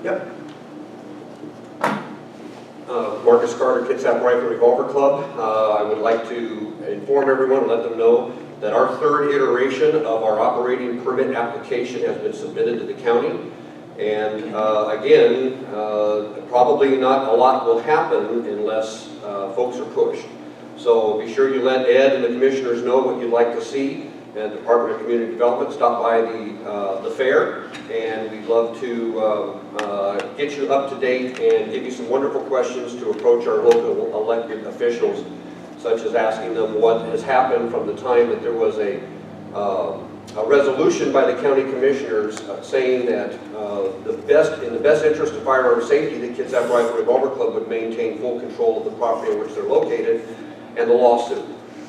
Yep. Marcus Carter, Kitsap Rifle Revolver Club. I would like to inform everyone and let them know that our third iteration of our operating permit application has been submitted to the county. And again, probably not a lot will happen unless folks are pushed. So be sure you let Ed and the commissioners know what you'd like to see. And the Department of Community Development, stop by the fair, and we'd love to get you up to date and give you some wonderful questions to approach our local elected officials, such as asking them what has happened from the time that there was a resolution by the county commissioners saying that in the best interest of firearm safety, the Kitsap Rifle Revolver Club would maintain full control of the property in which they're located, and the lawsuit.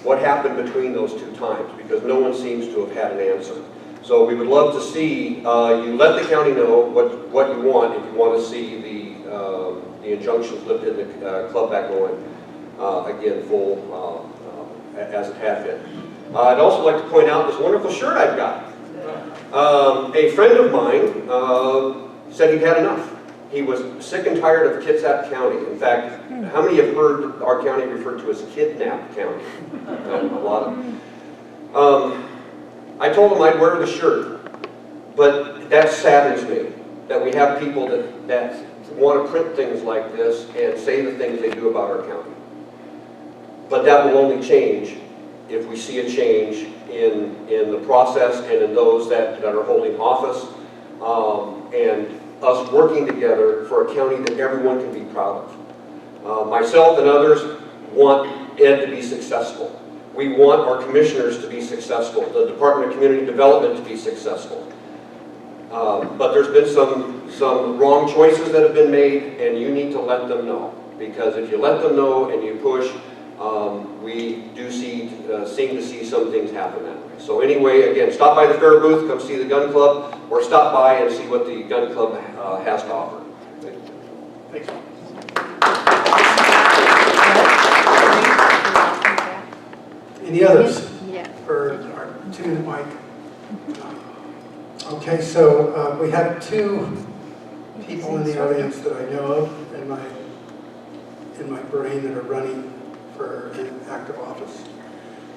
What happened between those two times? Because no one seems to have had an answer. So we would love to see you let the county know what you want if you want to see the injunctions lifted and the club back going again full as it had been. I'd also like to point out this wonderful shirt I've got. A friend of mine said he'd had enough. He was sick and tired of Kitsap County. In fact, how many have heard our county referred to as Kidnap County? A lot of. I told him I'd wear the shirt, but that saddens me that we have people that want to print things like this and say the things they do about our county. But that will only change if we see a change in the process and in those that are holding office, and us working together for a county that everyone can be proud of. Myself and others want Ed to be successful. We want our commissioners to be successful, the Department of Community Development to be successful. But there's been some wrong choices that have been made, and you need to let them know. Because if you let them know and you push, we do seem to see some things happen that way. So anyway, again, stop by the fair booth, come see the gun club, or stop by and see what the gun club has to offer. Thanks. Any others? Yeah. For our two-minute mic. Okay, so we have two people in the audience that I know of in my brain that are running for an active office.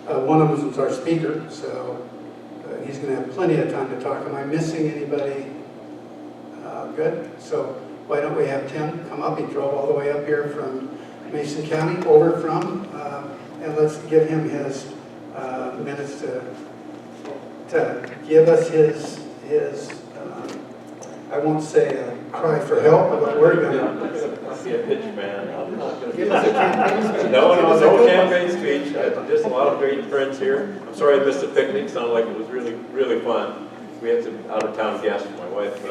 One of them is our speaker, so he's going to have plenty of time to talk. Am I missing anybody? Good. So why don't we have Tim come up? He drove all the way up here from Mason County, over from, and let's give him his minutes to give us his I won't say a cry for help, but we're going to. I'll be a pitch man. I'm not going to Give us a campaign speech. No campaign speech. Just a lot of great friends here. I'm sorry I missed the picnic. Sounded like it was really, really fun. We had some out-of-town guests. My wife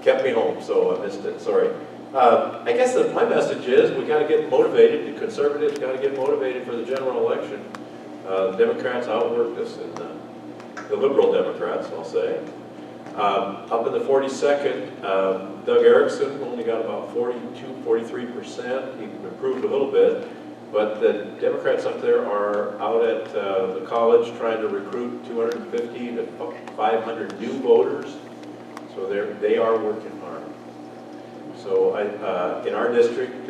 kept me home, so I missed it. Sorry. I guess my message is we got to get motivated. The conservatives got to get motivated for the general election. The Democrats outworked us, and the liberal Democrats, I'll say. Up in the 42nd, Doug Erickson only got about 42–43%. He improved a little bit, but the Democrats up there are out at the college trying to recruit 250 to 500 new voters. So they are working hard. So in our district,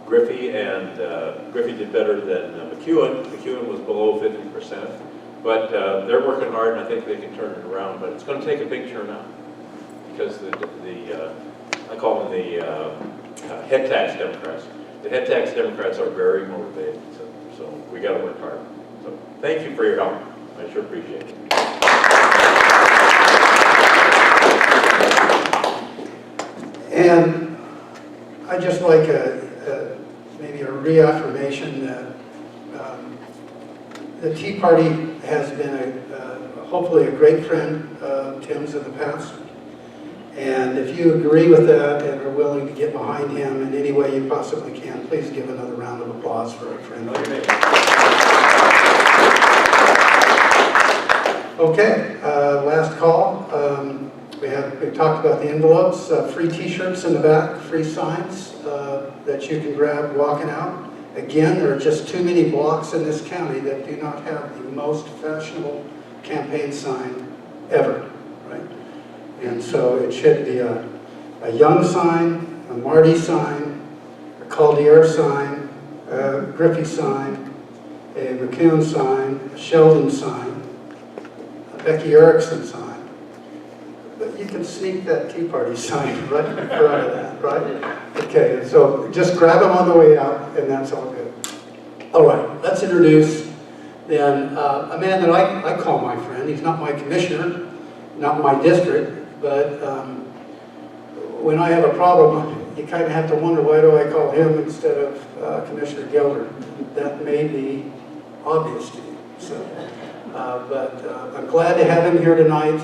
Griffey did better than McEwen. McEwen was below 50%. But they're working hard, and I think they can turn it around. But it's going to take a big turnout because I call them the head tax Democrats. The head tax Democrats are very motivated, so we got to work hard. So thank you for your help. I sure appreciate it. And I'd just like maybe a reaffirmation that the Tea Party has been hopefully a great friend of Tim's in the past. And if you agree with that and are willing to get behind him in any way you possibly can, please give another round of applause for our friend. Okay, last call. We've talked about the envelopes, free t-shirts in the back, free signs that you can grab walking out. Again, there are just too many blocks in this county that do not have the most fashionable campaign sign ever, right? And so it should be a a Young sign, a Marty sign, a Caldier sign, a Griffey sign, a McCune sign, a Sheldon sign, a Becky Erickson sign. But you can sneak that Tea Party sign right in front of that, right? Okay, so just grab them on the way out, and that's all good. All right, let's introduce then a man that I call my friend. He's not my commissioner, not my district, but when I have a problem, you kind of have to wonder, why do I call him instead of Commissioner Gelder? That may be obvious to you. So, but I'm glad to have him here tonight,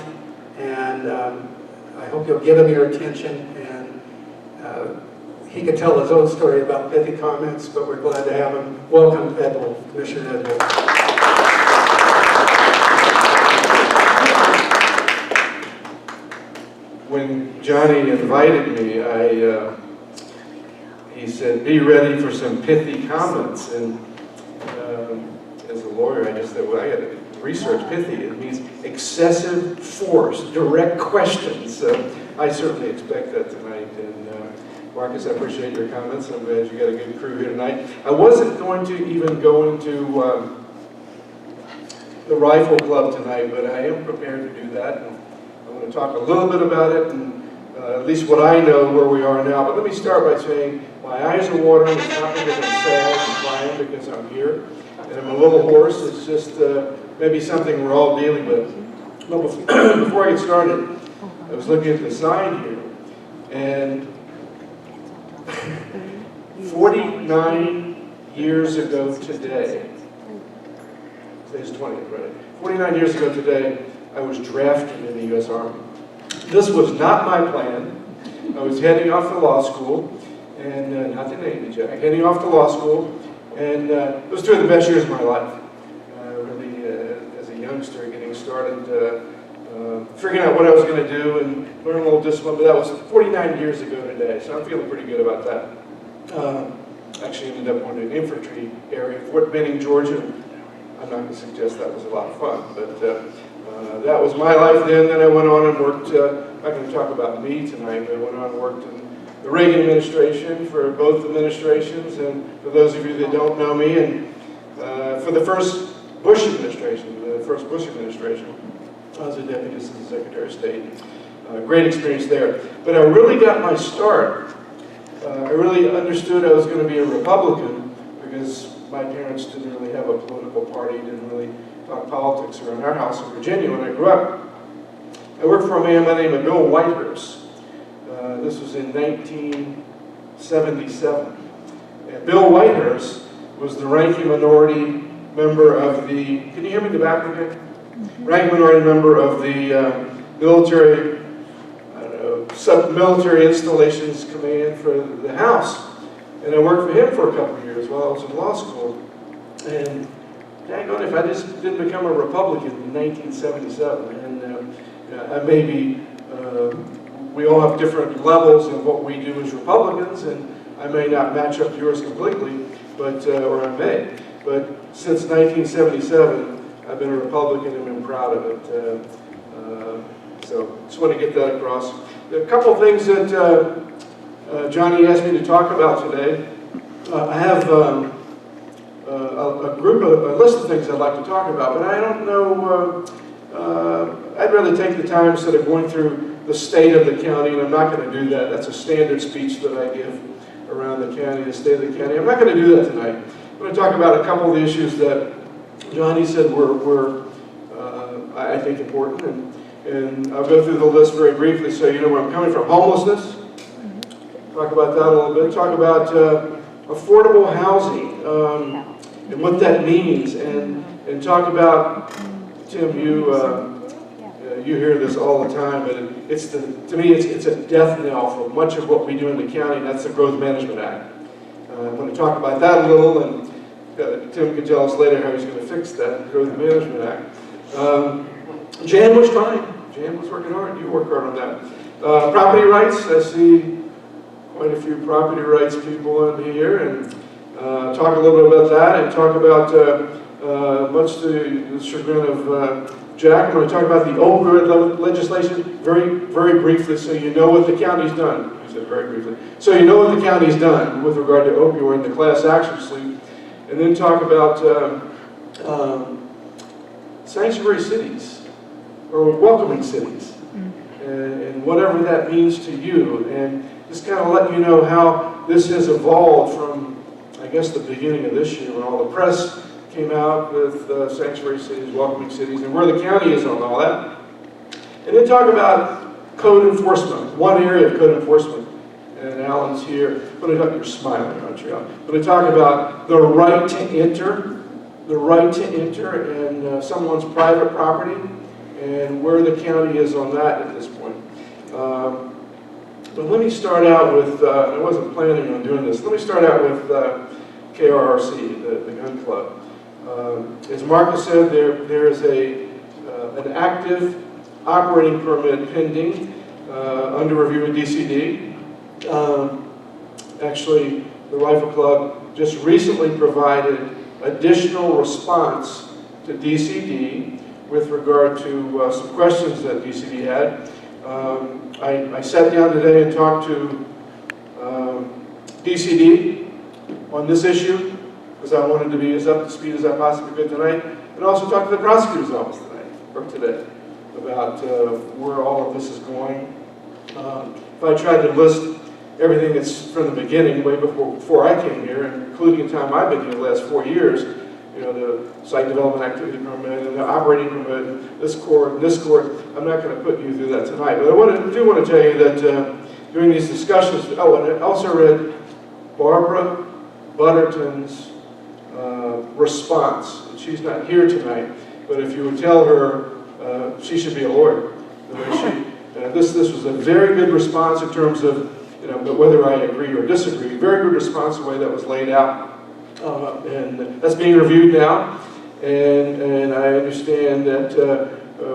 and I hope you'll give him your attention. And he could tell his own story about pithy comments, but we're glad to have him. Welcome, Ed Wolfe, Commissioner Ed Wolfe. When Johnny invited me, he said, be ready for some pithy comments. And as a lawyer, I just thought, well, I got to research pithy. It means excessive force, direct questions. So I certainly expect that tonight. And Marcus, I appreciate your comments. I'm glad you got a good crew here tonight. I wasn't going to even go into the Rifle Club tonight, but I am prepared to do that. And I'm going to talk a little bit about it, and at least what I know where we are now. But let me start by saying my eyes are watering. It's not because I'm sad and crying, because I'm here. And I'm a little hoarse. It's just maybe something we're all dealing with. But before I get started, I was looking at the sign here, and 49 years ago today, today's 20th, right? 49 years ago today, I was drafted in the U.S. Army. This was not my plan. I was heading off to law school, and not to name you, Jack, heading off to law school, and it was two of the best years of my life. Really, as a youngster, getting started, figuring out what I was going to do, and learning a little discipline, but that was 49 years ago today, so I'm feeling pretty good about that. Actually ended up going to an infantry area, Fort Benning, Georgia. I'm not going to suggest that was a lot of fun, but that was my life then. Then I went on and worked, I'm not going to talk about me tonight, but I went on and worked in the Reagan administration, for both administrations, and for those of you that don't know me, and for the first Bush administration, I was a deputy assistant secretary of state. Great experience there. But I really got my start. I really understood I was going to be a Republican, because my parents didn't really have a political party, didn't really talk politics around our house in Virginia when I grew up. I worked for a man by the name of Bill Whitehurst. This was in 1977. And Bill Whitehurst was the ranking minority member of the, can you hear me in the back okay? Ranking minority member of the military, sub-military installations command for the House. And I worked for him for a couple of years while I was in law school. And dang on, if I just didn't become a Republican in 1977, and I may be, we all have different levels of what we do as Republicans, and I may not match up to yours completely, but, or I may. But since 1977, I've been a Republican and been proud of it. So just want to get that across. There are a couple of things that Johnny asked me to talk about today. I have a list of things I'd like to talk about, but I don't know, I'd rather take the time instead of going through the state of the county, and I'm not going to do that. That's a standard speech that I give around the county, the state of the county. I'm not going to do that tonight. I'm going to talk about a couple of the issues that Johnny said were I think, important, and I'll go through the list very briefly so you know where I'm coming from. Homelessness, talk about that a little bit. Talk about affordable housing and what that means, and talk about, Tim, you hear this all the time, but to me it's a death knell for much of what we do in the county, and that's the Growth Management Act. I'm going to talk about that a little, and Tim can tell us later how he's going to fix that Growth Management Act. Jan was trying. Jan was working hard. You work hard on that. Property rights. I see quite a few property rights people in here, and talk a little bit about that, and talk about much to the chagrin of Jack, I'm going to talk about the opioid legislation very briefly, so you know what the county's done. I said very briefly. So you know what the county's done with regard to opioid and the class action suit, and then talk about sanctuary cities or welcoming cities, and whatever that means to you, and just kind of let you know how this has evolved from, I guess, the beginning of this year when all the press came out with sanctuary cities, welcoming cities, and where the county is on all that. And then talk about code enforcement, one area of code enforcement. And Alan's here. When I talk, you're smiling, aren't you? When I talk about the right to enter, in someone's private property, and where the county is on that at this point. But let me start out with, I wasn't planning on doing this, let me start out with KRRC, the gun club. As Marcus said, there is an active operating permit pending under review at DCD. Actually, the Rifle Club just recently provided additional response to DCD with regard to some questions that DCD had. I sat down today and talked to DCD on this issue, because I wanted to be as up to speed as I possibly could tonight, and also talk to the prosecutor's office tonight, or today, about where all of this is going. If I tried to list everything that's from the beginning, way before I came here, and including the time I've been here the last 4 years, you know, the site development activity permit, and the operating permit, this court, I'm not going to put you through that tonight, but I do want to tell you that during these discussions, and I also read Barbara Butterton's response. She's not here tonight, but if you would tell her, she should be a lawyer. The way she, this was a very good response in terms of, you know, but whether I agree or disagree, very good response the way that was laid out, and that's being reviewed now. And I understand that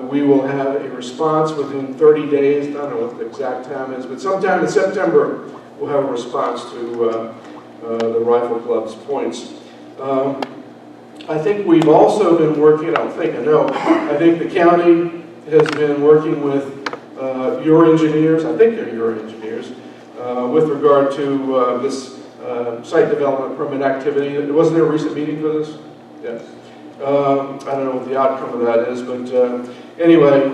we will have a response within 30 days. I don't know what the exact time is, but sometime in September we'll have a response to the Rifle Club's points. I think we've also been working, I think the county has been working with your engineers, I think they're your engineers, with regard to this site development permit activity. Wasn't there a recent meeting for this? Yes. I don't know what the outcome of that is, but anyway,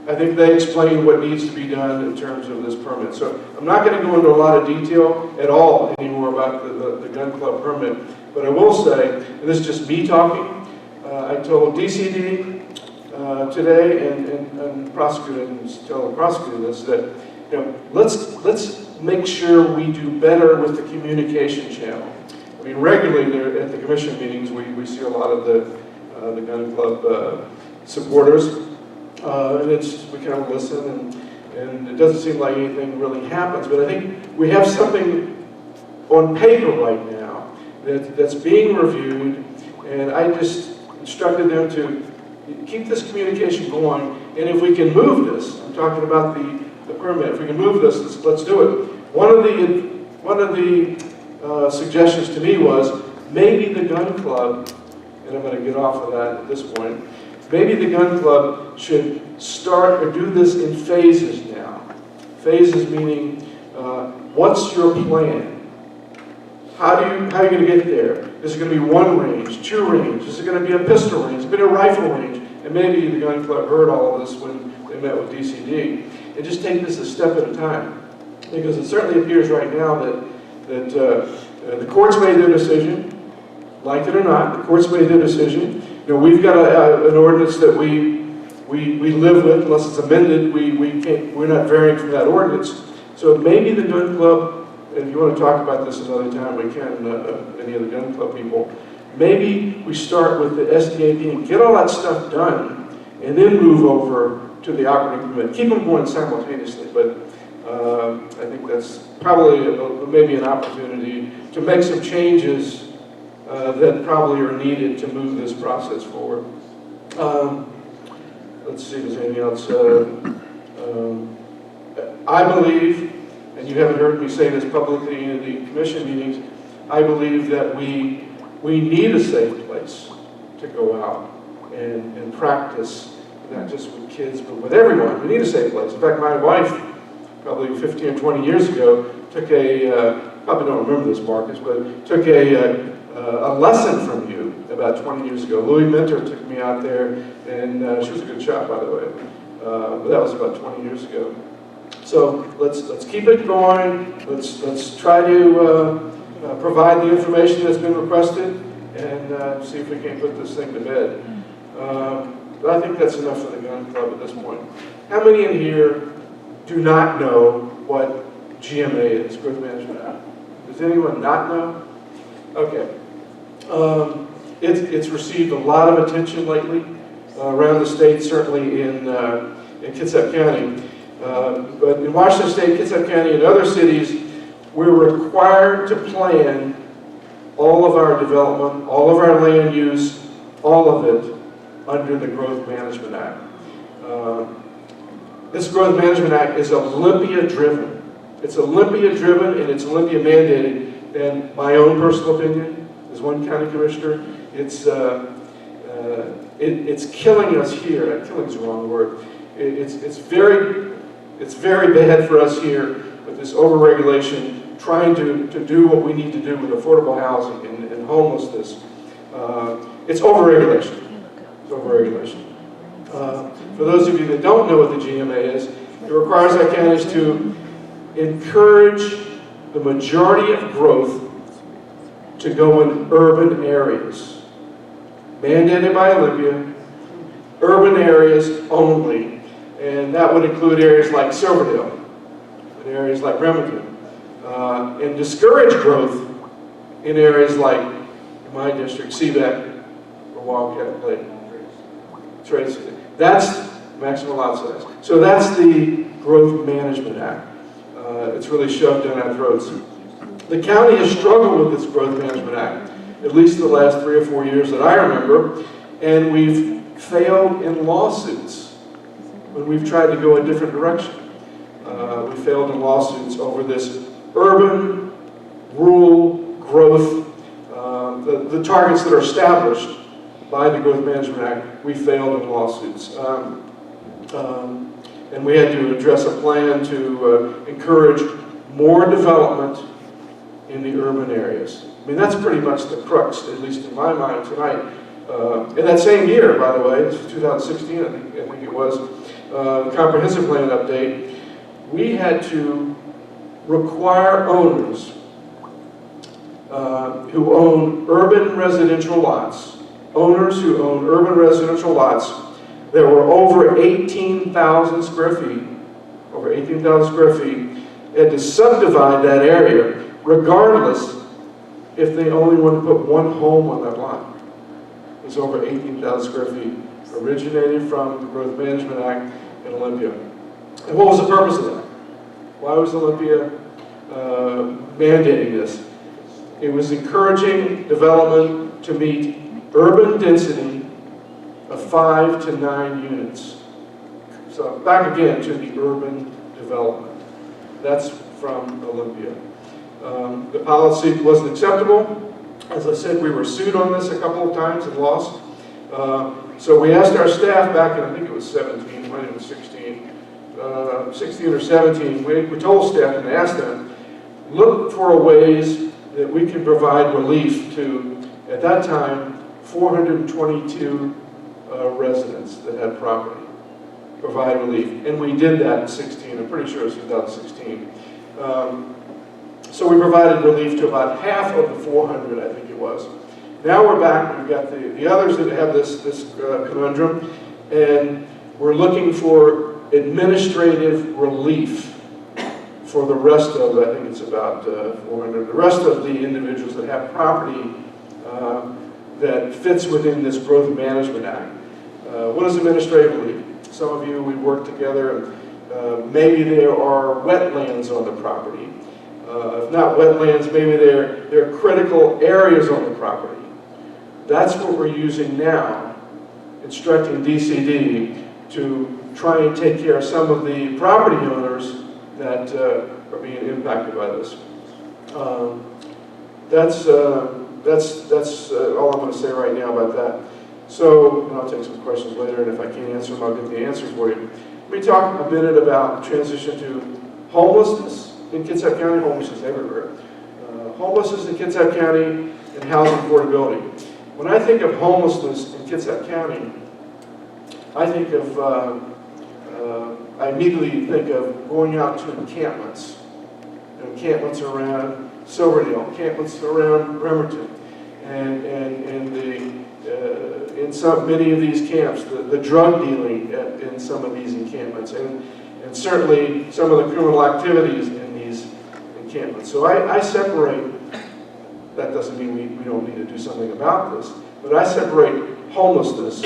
I think they explained what needs to be done in terms of this permit. So I'm not going to go into a lot of detail at all anymore about the gun club permit, but I will say, and this is just me talking, I told DCD today and prosecutor, and tell the prosecutor this, that, you know, let's make sure we do better with the communication channel. I mean, regularly there, at the commission meetings, we see a lot of the gun club supporters, and we kind of listen, and it doesn't seem like anything really happens. But I think we have something on paper right now that's being reviewed, and I just instructed them to keep this communication going, and if we can move this, I'm talking about the permit, if we can move this, let's do it. One of the suggestions to me was maybe the gun club, and I'm going to get off of that at this point, maybe the gun club should start or do this in phases now. Phases meaning, what's your plan? How are you going to get there? Is it going to be one range, two ranges? Is it going to be a pistol range? Is it going to be a rifle range? And maybe the gun club heard all of this when they met with DCD. And just take this a step at a time. Because it certainly appears right now that the courts made their decision, like it or not, the courts made their decision. You know, we've got an ordinance that we live with, unless it's amended, we're not varying from that ordinance. So maybe the gun club, if you want to talk about this another time, we can, any of the gun club people, maybe we start with the SDAP and get all that stuff done, and then move over to the operating permit. Keep them going simultaneously, but I think that's probably maybe an opportunity to make some changes that probably are needed to move this process forward. Let's see if there's anything else. I believe, and you haven't heard me say this publicly in the commission meetings, I believe that we We need a safe place to go out and practice, not just with kids, but with everyone. We need a safe place. In fact, my wife, probably 15 or 20 years ago, took probably don't remember this, Marcus, but took a lesson from you about 20 years ago. Louis Mentor took me out there, and she was a good shot, by the way. But that was about 20 years ago. So let's keep it going. Let's try to provide the information that's been requested, and see if we can put this thing to bed. But I think that's enough for the gun club at this point. How many in here do not know what GMA is, Growth Management Act? Does anyone not know? Okay. It's received a lot of attention lately around the state, certainly in Kitsap County. But in Washington State, Kitsap County, and other cities, we're required to plan all of our development, all of our land use, all of it under the Growth Management Act. This Growth Management Act is Olympia-driven. It's Olympia-driven and it's Olympia-mandated. And my own personal opinion, as one county commissioner, it's killing us here. Killing is the wrong word. It's very bad for us here with this overregulation, trying to do what we need to do with affordable housing and homelessness. It's overregulation. It's overregulation. For those of you that don't know what the GMA is, it requires our counties to encourage the majority of growth to go in urban areas. Mandated by Olympia, urban areas only, and that would include areas like Silverdale, and areas like Bremerton, and discourage growth in areas like, in my district, Seabeck or Wildcat Lake. Tracy. That's maximum lot size. So that's the Growth Management Act. It's really shoved down our throats. The county has struggled with this Growth Management Act, at least the last 3 or 4 years that I remember, and we've failed in lawsuits when we've tried to go a different direction. We failed in lawsuits over this urban, rural growth, the targets that are established by the Growth Management Act. We failed in lawsuits. And we had to address a plan to encourage more development in the urban areas. I mean, that's pretty much the crux, at least in my mind tonight. In that same year, by the way, this is 2016, I think it was, the comprehensive plan update, we had to require owners who own urban residential lots, that were over 18,000 square feet, had to subdivide that area, regardless if they only want to put one home on that lot. It's over 18,000 square feet, originated from the Growth Management Act in Olympia. And what was the purpose of that? Why was Olympia mandating this? It was encouraging development to meet urban density of 5 to 9 units. So back again to the urban development. That's from Olympia. The policy wasn't acceptable. As I said, we were sued on this a couple of times and lost. So we asked our staff back in, I think it was 17, it might have been 16, 16 or 17, we told staff and asked them, look for ways that we can provide relief to, at that time, 422 residents that had property. Provide relief. And we did that in 16, I'm pretty sure it was 2016. So we provided relief to about half of the 400, I think it was. Now we're back, we've got the others that have this conundrum, and we're looking for administrative relief for the rest of, I think it's about 400, the rest of the individuals that have property that fits within this Growth Management Act. What is administrative relief? Some of you, we work together, maybe there are wetlands on the property. If not wetlands, maybe there are critical areas on the property. That's what we're using now, instructing DCD to try and take care of some of the property owners that are being impacted by this. That's that's all I'm going to say right now about that. So, and I'll take some questions later, and if I can't answer them, I'll get the answers for you. Let me talk a minute about transition to homelessness in Kitsap County, homelessness everywhere. Homelessness in Kitsap County and housing affordability. When I think of homelessness in Kitsap County, I think of, I immediately think of going out to encampments. Encampments around Silverdale, encampments around Bremerton, and in many of these camps, the drug dealing in some of these encampments, and certainly some of the criminal activities in these encampments. So I separate, that doesn't mean we don't need to do something about this, but I separate homelessness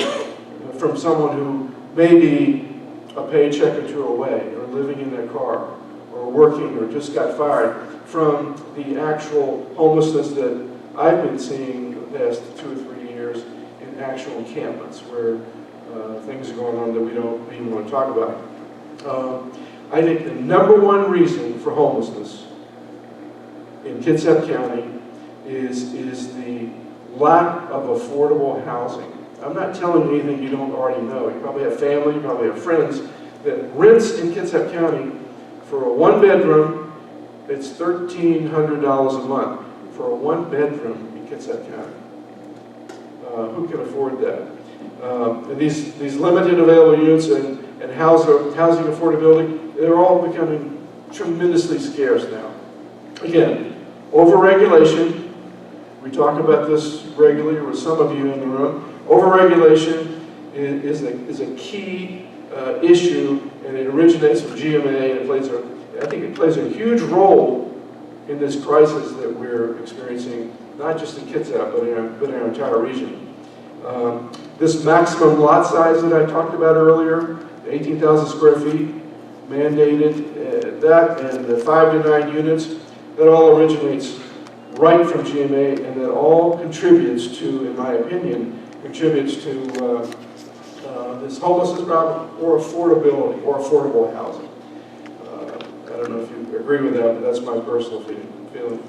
from someone who may be a paycheck or two away, or living in their car, or working, or just got fired, from the actual homelessness that I've been seeing the past 2 or 3 years in actual encampments where things are going on that we don't even want to talk about. I think the #1 reason for homelessness in Kitsap County is the lack of affordable housing. I'm not telling you anything you don't already know. You probably have family, you probably have friends that rents in Kitsap County for a 1-bedroom. It's $1,300 a month for a 1-bedroom in Kitsap County. Who can afford that? And these limited available units and housing affordability, they're all becoming tremendously scarce now. Again, overregulation. We talk about this regularly with some of you in the room. Overregulation is a key issue, and it originates from GMA, and I think it plays a huge role in this crisis that we're experiencing, not just in Kitsap, but in our entire region. This maximum lot size that I talked about earlier, 18,000 square feet, mandated, that and the 5 to 9 units, that all originates right from GMA, and that all contributes to, in my opinion, contributes to this homelessness problem or affordability or affordable housing. I don't know if you agree with that, but that's my personal feeling.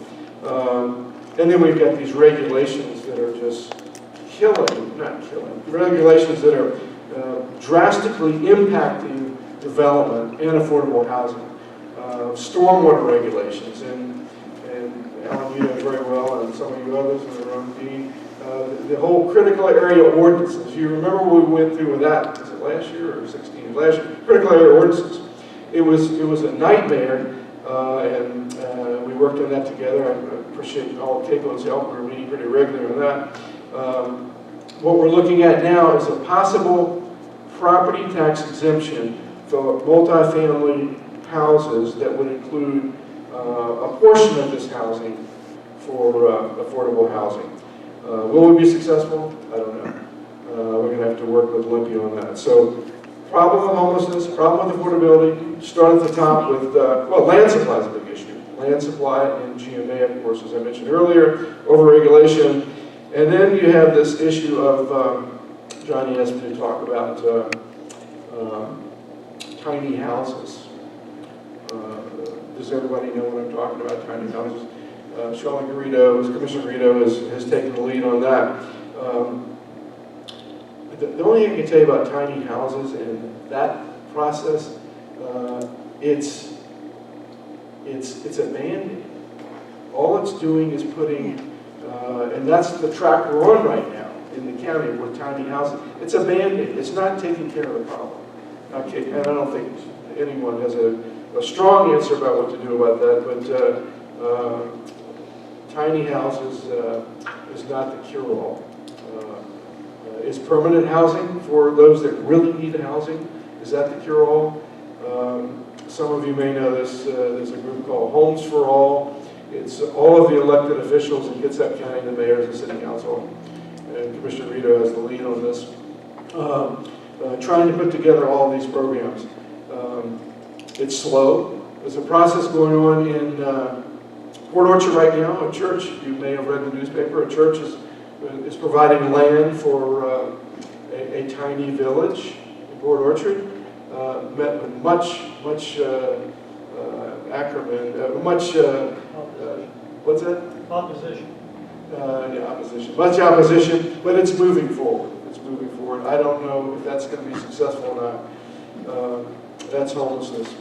And then we've got these regulations that are just regulations that are drastically impacting development and affordable housing. Stormwater regulations, and Alan, you know very well, and some of you others in the room, Dean, the whole critical area ordinances. You remember what we went through with that? Was it last year or 16? Last year. Critical area ordinances. It was a nightmare, and we worked on that together. I appreciate all of Keiko's help. We're meeting pretty regularly on that. What we're looking at now is a possible property tax exemption for multifamily houses that would include a portion of this housing for affordable housing. Will we be successful? I don't know. We're going to have to work with Olympia on that. So, problem with homelessness, problem with affordability. Start at the top with, well, land supply is a big issue. Land supply and GMA, of course, as I mentioned earlier, overregulation. And then you have this issue of, Johnny asked me to talk about tiny houses. Does everybody know what I'm talking about, tiny houses? Commissioner Garrido has taken the lead on that. The only thing I can tell you about tiny houses and that process, it's a Band-Aid. All it's doing is putting, and that's the track we're on right now in the county with tiny houses. It's a Band-Aid. It's not taking care of the problem. Okay, and I don't think anyone has a strong answer about what to do about that, but tiny houses is not the cure-all. Is permanent housing for those that really need housing, is that the cure-all? Some of you may know this, there's a group called Homes for All. It's all of the elected officials in Kitsap County, the mayors and city council, and Commissioner Garrido has the lead on this, trying to put together all these programs. It's slow. There's a process going on in Port Orchard right now. A church, you may have read the newspaper, a church is providing land for a tiny village in Port Orchard. Met with much acrimony, what's that? Opposition. Much opposition, but it's moving forward. It's moving forward. I don't know if that's going to be successful or not. That's homelessness.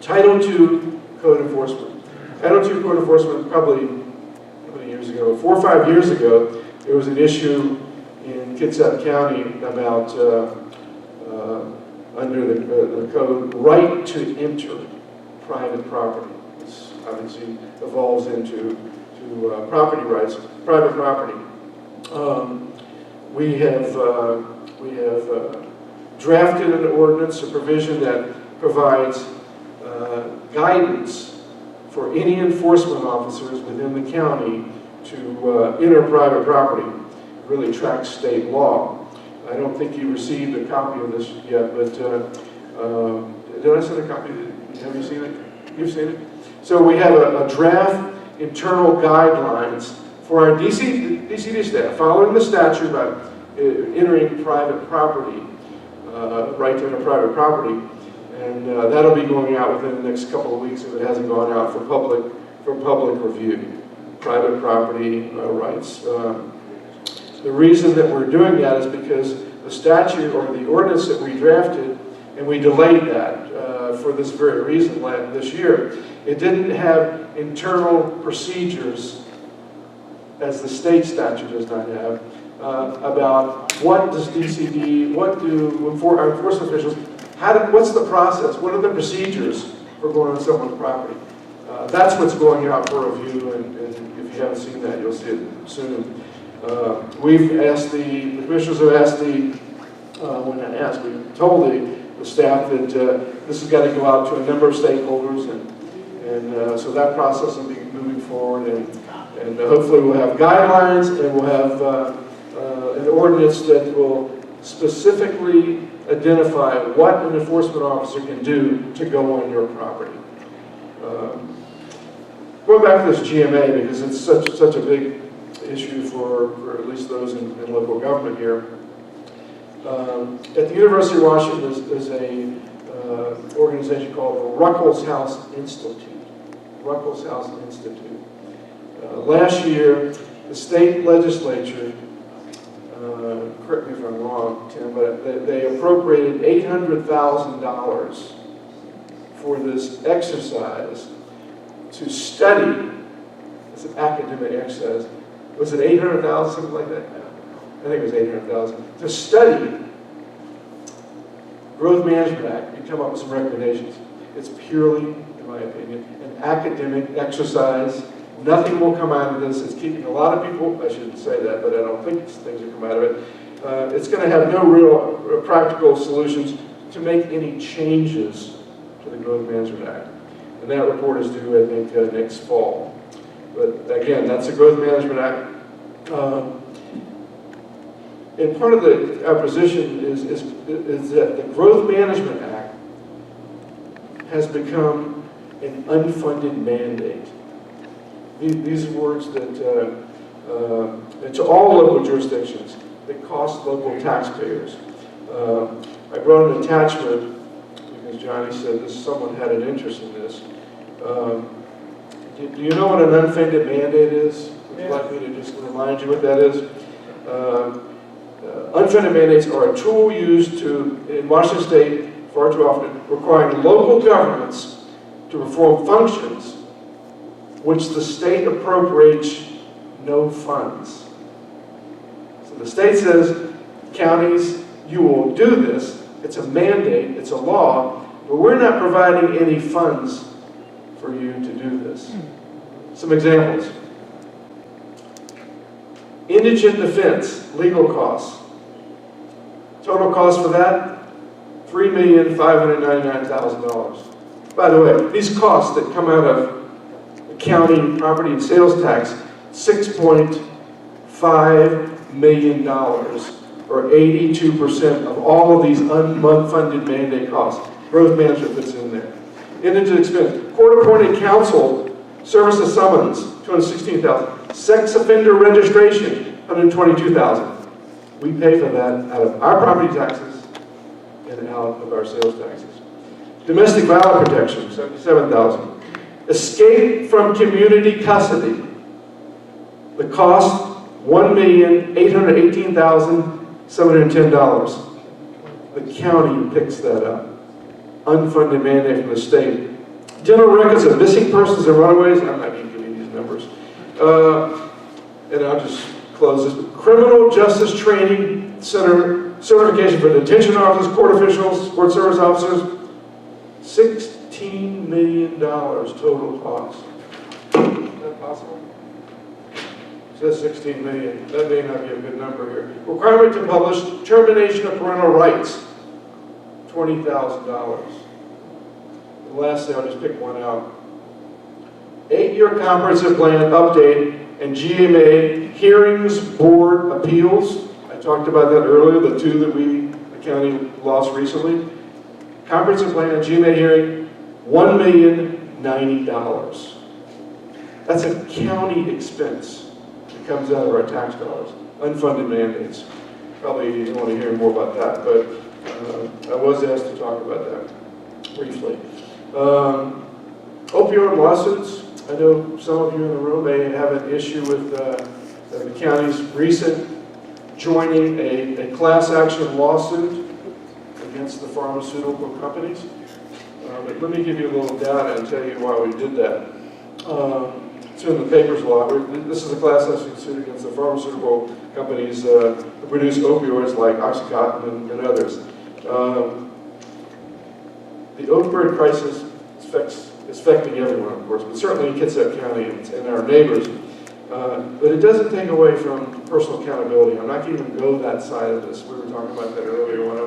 Title II code enforcement. Title II code enforcement, probably how many years ago? 4 or 5 years ago, there was an issue in Kitsap County about under the code, right to enter private property. This obviously evolves into property rights, private property. We have drafted an ordinance, a provision that provides guidance for any enforcement officers within the county to enter private property. It really tracks state law. I don't think you received a copy of this yet, but did I send a copy? Have you seen it? You've seen it? So we have a draft internal guidelines for our DCD staff, following the statute about entering private property, right to enter private property, and that'll be going out within the next couple of weeks if it hasn't gone out for public review. Private property rights. The reason that we're doing that is because the statute or the ordinance that we drafted, and we delayed that for this very reason this year, it didn't have internal procedures, as the state statute does not have, about what does DCD, what do our enforcement officials, what's the process, what are the procedures for going on someone's property. That's what's going out for review, and if you haven't seen that, you'll see it soon. We've asked the commissioners have asked we told the staff that this has got to go out to a number of stakeholders, and so that process will be moving forward, and hopefully we'll have guidelines, and we'll have an ordinance that will specifically identify what an enforcement officer can do to go on your property. Going back to this GMA, because it's such a big issue for at least those in local government here. At the University of Washington, there's a organization called the Ruckelshaus House Institute. Ruckelshaus House Institute. Last year, the state legislature, correct me if I'm wrong, Tim, but they appropriated $800,000 for this exercise to study. It's an academic exercise. Was it 800,000, something like that? I think it was 800,000. To study Growth Management Act and come up with some recommendations. It's purely, in my opinion, an academic exercise. Nothing will come out of this. It's keeping a lot of people, I shouldn't say that, but I don't think things will come out of it. It's going to have no real practical solutions to make any changes to the Growth Management Act. And that report is due, I think, next fall. But again, that's a Growth Management Act. And part of our position is that the Growth Management Act has become an unfunded mandate. These are words that, to all local jurisdictions, that cost local taxpayers. I brought an attachment because Johnny said someone had an interest in this. Do you know what an unfunded mandate is? Would you like me to just remind you what that is? Unfunded mandates are a tool used in Washington State, far too often, requiring local governments to perform functions which the state appropriates no funds. So the state says, counties, you will do this. It's a mandate, it's a law, but we're not providing any funds for you to do this. Some examples. Indigent defense, legal costs. Total cost for that, $3,599,000. By the way, these costs that come out of the county property and sales tax, $6.5 million, or 82% of all of these unfunded mandate costs. Growth management fits in there. Indigent expense, court-appointed counsel, service of summons, $216,000. Sex offender registration, $122,000. We pay for that out of our property taxes and out of our sales taxes. Domestic violence protection, $77,000. Escape from community custody. The cost, $1,818,710. The county picks that up. Unfunded mandate from the state. General records of missing persons and runaways, I'm not going to give you these numbers. And I'll just close this. Criminal Justice Training Center certification for detention officers, court officials, court service officers, $16 million total cost. Is that possible? It says 16 million. That may not be a good number here. Requirement to publish termination of parental rights, $20,000. And lastly, I'll just pick one out. 8-year comprehensive plan update and GMA hearings board appeals. I talked about that earlier, the two that the county lost recently. Comprehensive plan and GMA hearing, $1,090,000. That's a county expense that comes out of our tax dollars. Unfunded mandates. Probably you don't want to hear more about that, but I was asked to talk about that briefly. Opioid lawsuits. I know some of you in the room may have an issue with the county's recent joining a class action lawsuit against the pharmaceutical companies. But let me give you a little data and tell you why we did that. It's in the papers a lot. This is a class action suit against the pharmaceutical companies who produce opioids like Oxycontin and others. The opioid crisis is affecting everyone, of course, but certainly in Kitsap County and our neighbors. But it doesn't take away from personal accountability. I'm not going to even go that side of this. We were talking about that earlier when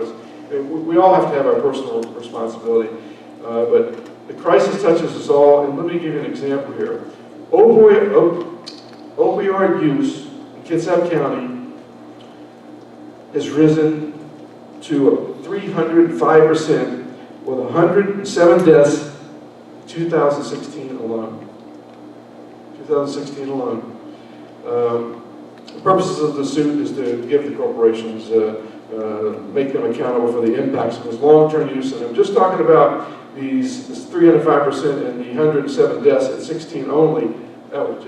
we all have to have our personal responsibility. But the crisis touches us all, and let me give you an example here. Opioid use in Kitsap County has risen to 305%, with 107 deaths in 2016 alone. 2016 alone. The purposes of the suit is to give the corporations, make them accountable for the impacts of this long-term use. And I'm just talking about this 305% and the 107 deaths at 16 only. That was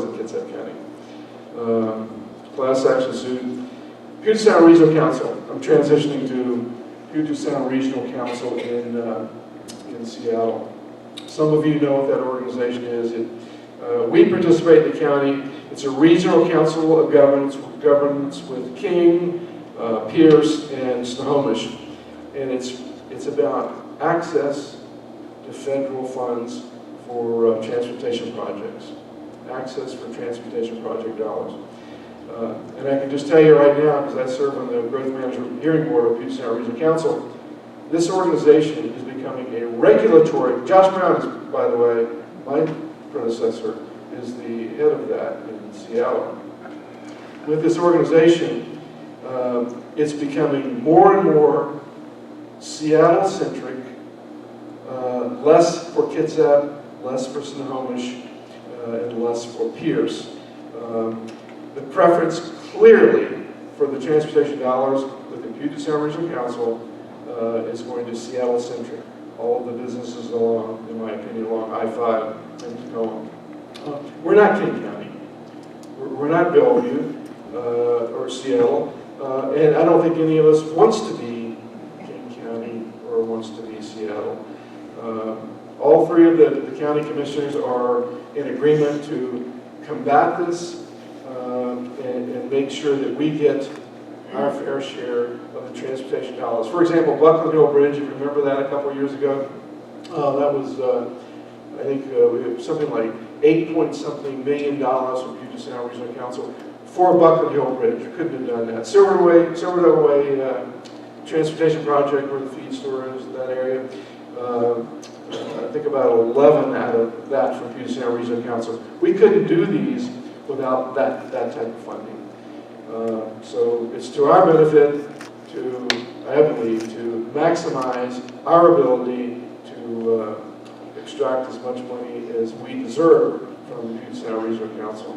in Kitsap County. Class action suit. Puget Sound Regional Council. I'm transitioning to Puget Sound Regional Council in Seattle. Some of you know what that organization is. We participate in the county. It's a regional council of governments with King, Pierce, and Snohomish. And it's about access to federal funds for transportation projects. Access for transportation project dollars. And I can just tell you right now, because I serve on the Growth Management Hearing Board of Puget Sound Regional Council, this organization is becoming a regulatory. Josh Brown is, by the way, my predecessor, is the head of that in Seattle. With this organization, it's becoming more and more Seattle-centric, less for Kitsap, less for Snohomish, and less for Pierce. The preference clearly for the transportation dollars with the Puget Sound Regional Council is going to Seattle-centric. All of the businesses along, in my opinion, along I-5 and Tacoma. We're not King County. We're not Bellevue or Seattle. And I don't think any of us wants to be King County or wants to be Seattle. All three of the county commissioners are in agreement to combat this and make sure that we get our fair share of the transportation dollars. For example, Buckland Hill Bridge, if you remember that a couple of years ago, that was, I think, we had something like $8-point-something million from Puget Sound Regional Council for Buckland Hill Bridge. We couldn't have done that. Silverdale Way transportation project where the feed store is in that area. I think about 11 out of that from Puget Sound Regional Council. We couldn't do these without that type of funding. So it's to our benefit to, I believe, to maximize our ability to extract as much money as we deserve from the Puget Sound Regional Council.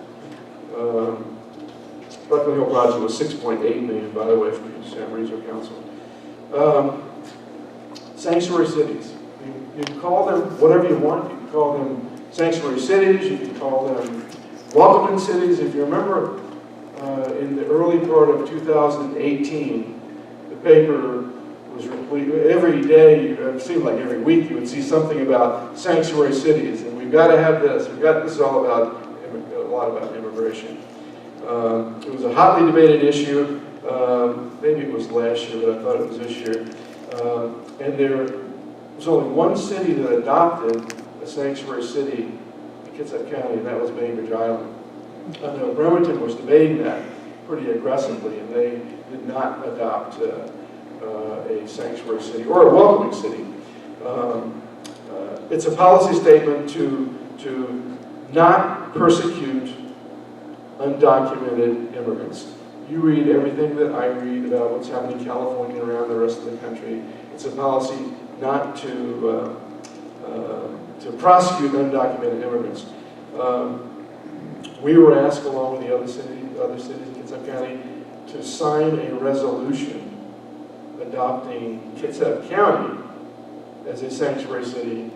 Buckland Hill project was $6.8 million, by the way, from Puget Sound Regional Council. Sanctuary cities. You can call them whatever you want. You can call them sanctuary cities. You can call them Welcoming cities, if you remember, in the early part of 2018, the paper was replete, every day, it seemed like every week, you would see something about sanctuary cities, and we've got to have this, this is all about, a lot about immigration. It was a hotly debated issue, maybe it was last year, but I thought it was this year, and there was only one city that adopted a sanctuary city in Kitsap County, and that was Bainbridge Island. I know Bremerton was debating that pretty aggressively, and they did not adopt a sanctuary city or a welcoming city. It's a policy statement to not persecute undocumented immigrants. You read everything that I read about what's happening in California and around the rest of the country. It's a policy not to prosecute undocumented immigrants. We were asked, along with the other cities in Kitsap County, to sign a resolution adopting Kitsap County as a sanctuary city,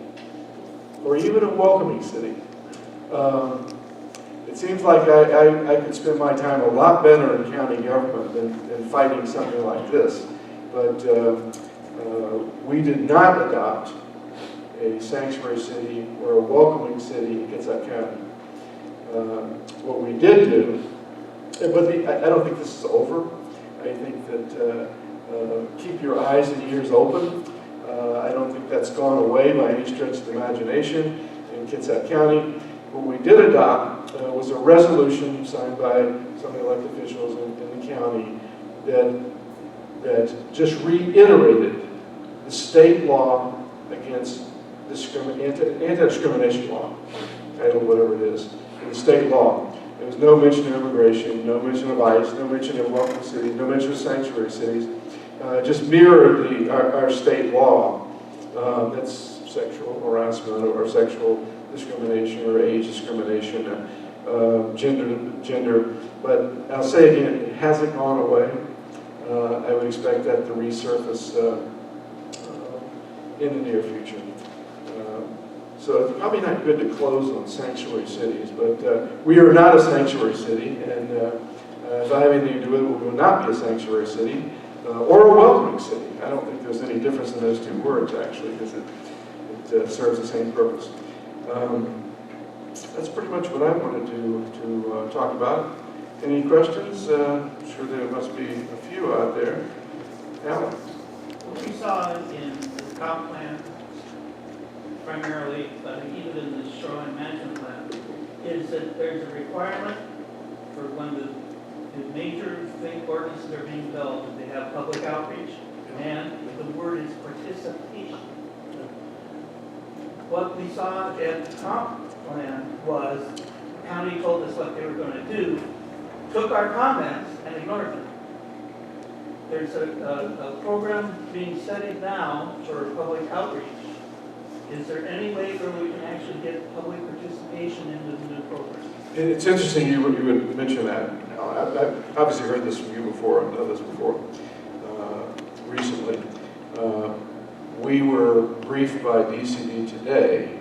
or even a welcoming city. It seems like I could spend my time a lot better in county government than fighting something like this. But we did not adopt a sanctuary city or a welcoming city in Kitsap County. What we did do, but I don't think this is over. I think that keep your eyes and ears open. I don't think that's gone away by any stretch of the imagination in Kitsap County. What we did adopt was a resolution signed by some of the elected officials in the county that just reiterated the state law against anti-discrimination law, title whatever it is, in the state law. There was no mention of immigration, no mention of ICE, no mention of welcome cities, no mention of sanctuary cities. Just mirrored our state law. That's sexual harassment or sexual discrimination or age discrimination, gender. But I'll say again, it hasn't gone away. I would expect that to resurface in the near future. So it's probably not good to close on sanctuary cities, but we are not a sanctuary city, and if I have anything to do with it, we will not be a sanctuary city or a welcoming city. I don't think there's any difference in those two words, actually, because it serves the same purpose. That's pretty much what I wanted to talk about. Any questions? I'm sure there must be a few out there. Alan? What we saw in the comp plan, primarily, but even in the shoreline management plan, is that there's a requirement for when the major thing ordinances are being developed, that they have public outreach, and the word is participation. What we saw in the comp plan was the county told us what they were going to do, took our comments and ignored them. There's a program being studied now for public outreach. Is there any way where we can actually get public participation into the new program? It's interesting you would mention that. I've obviously heard this from you before, I've done this before, recently. We were briefed by DCD today.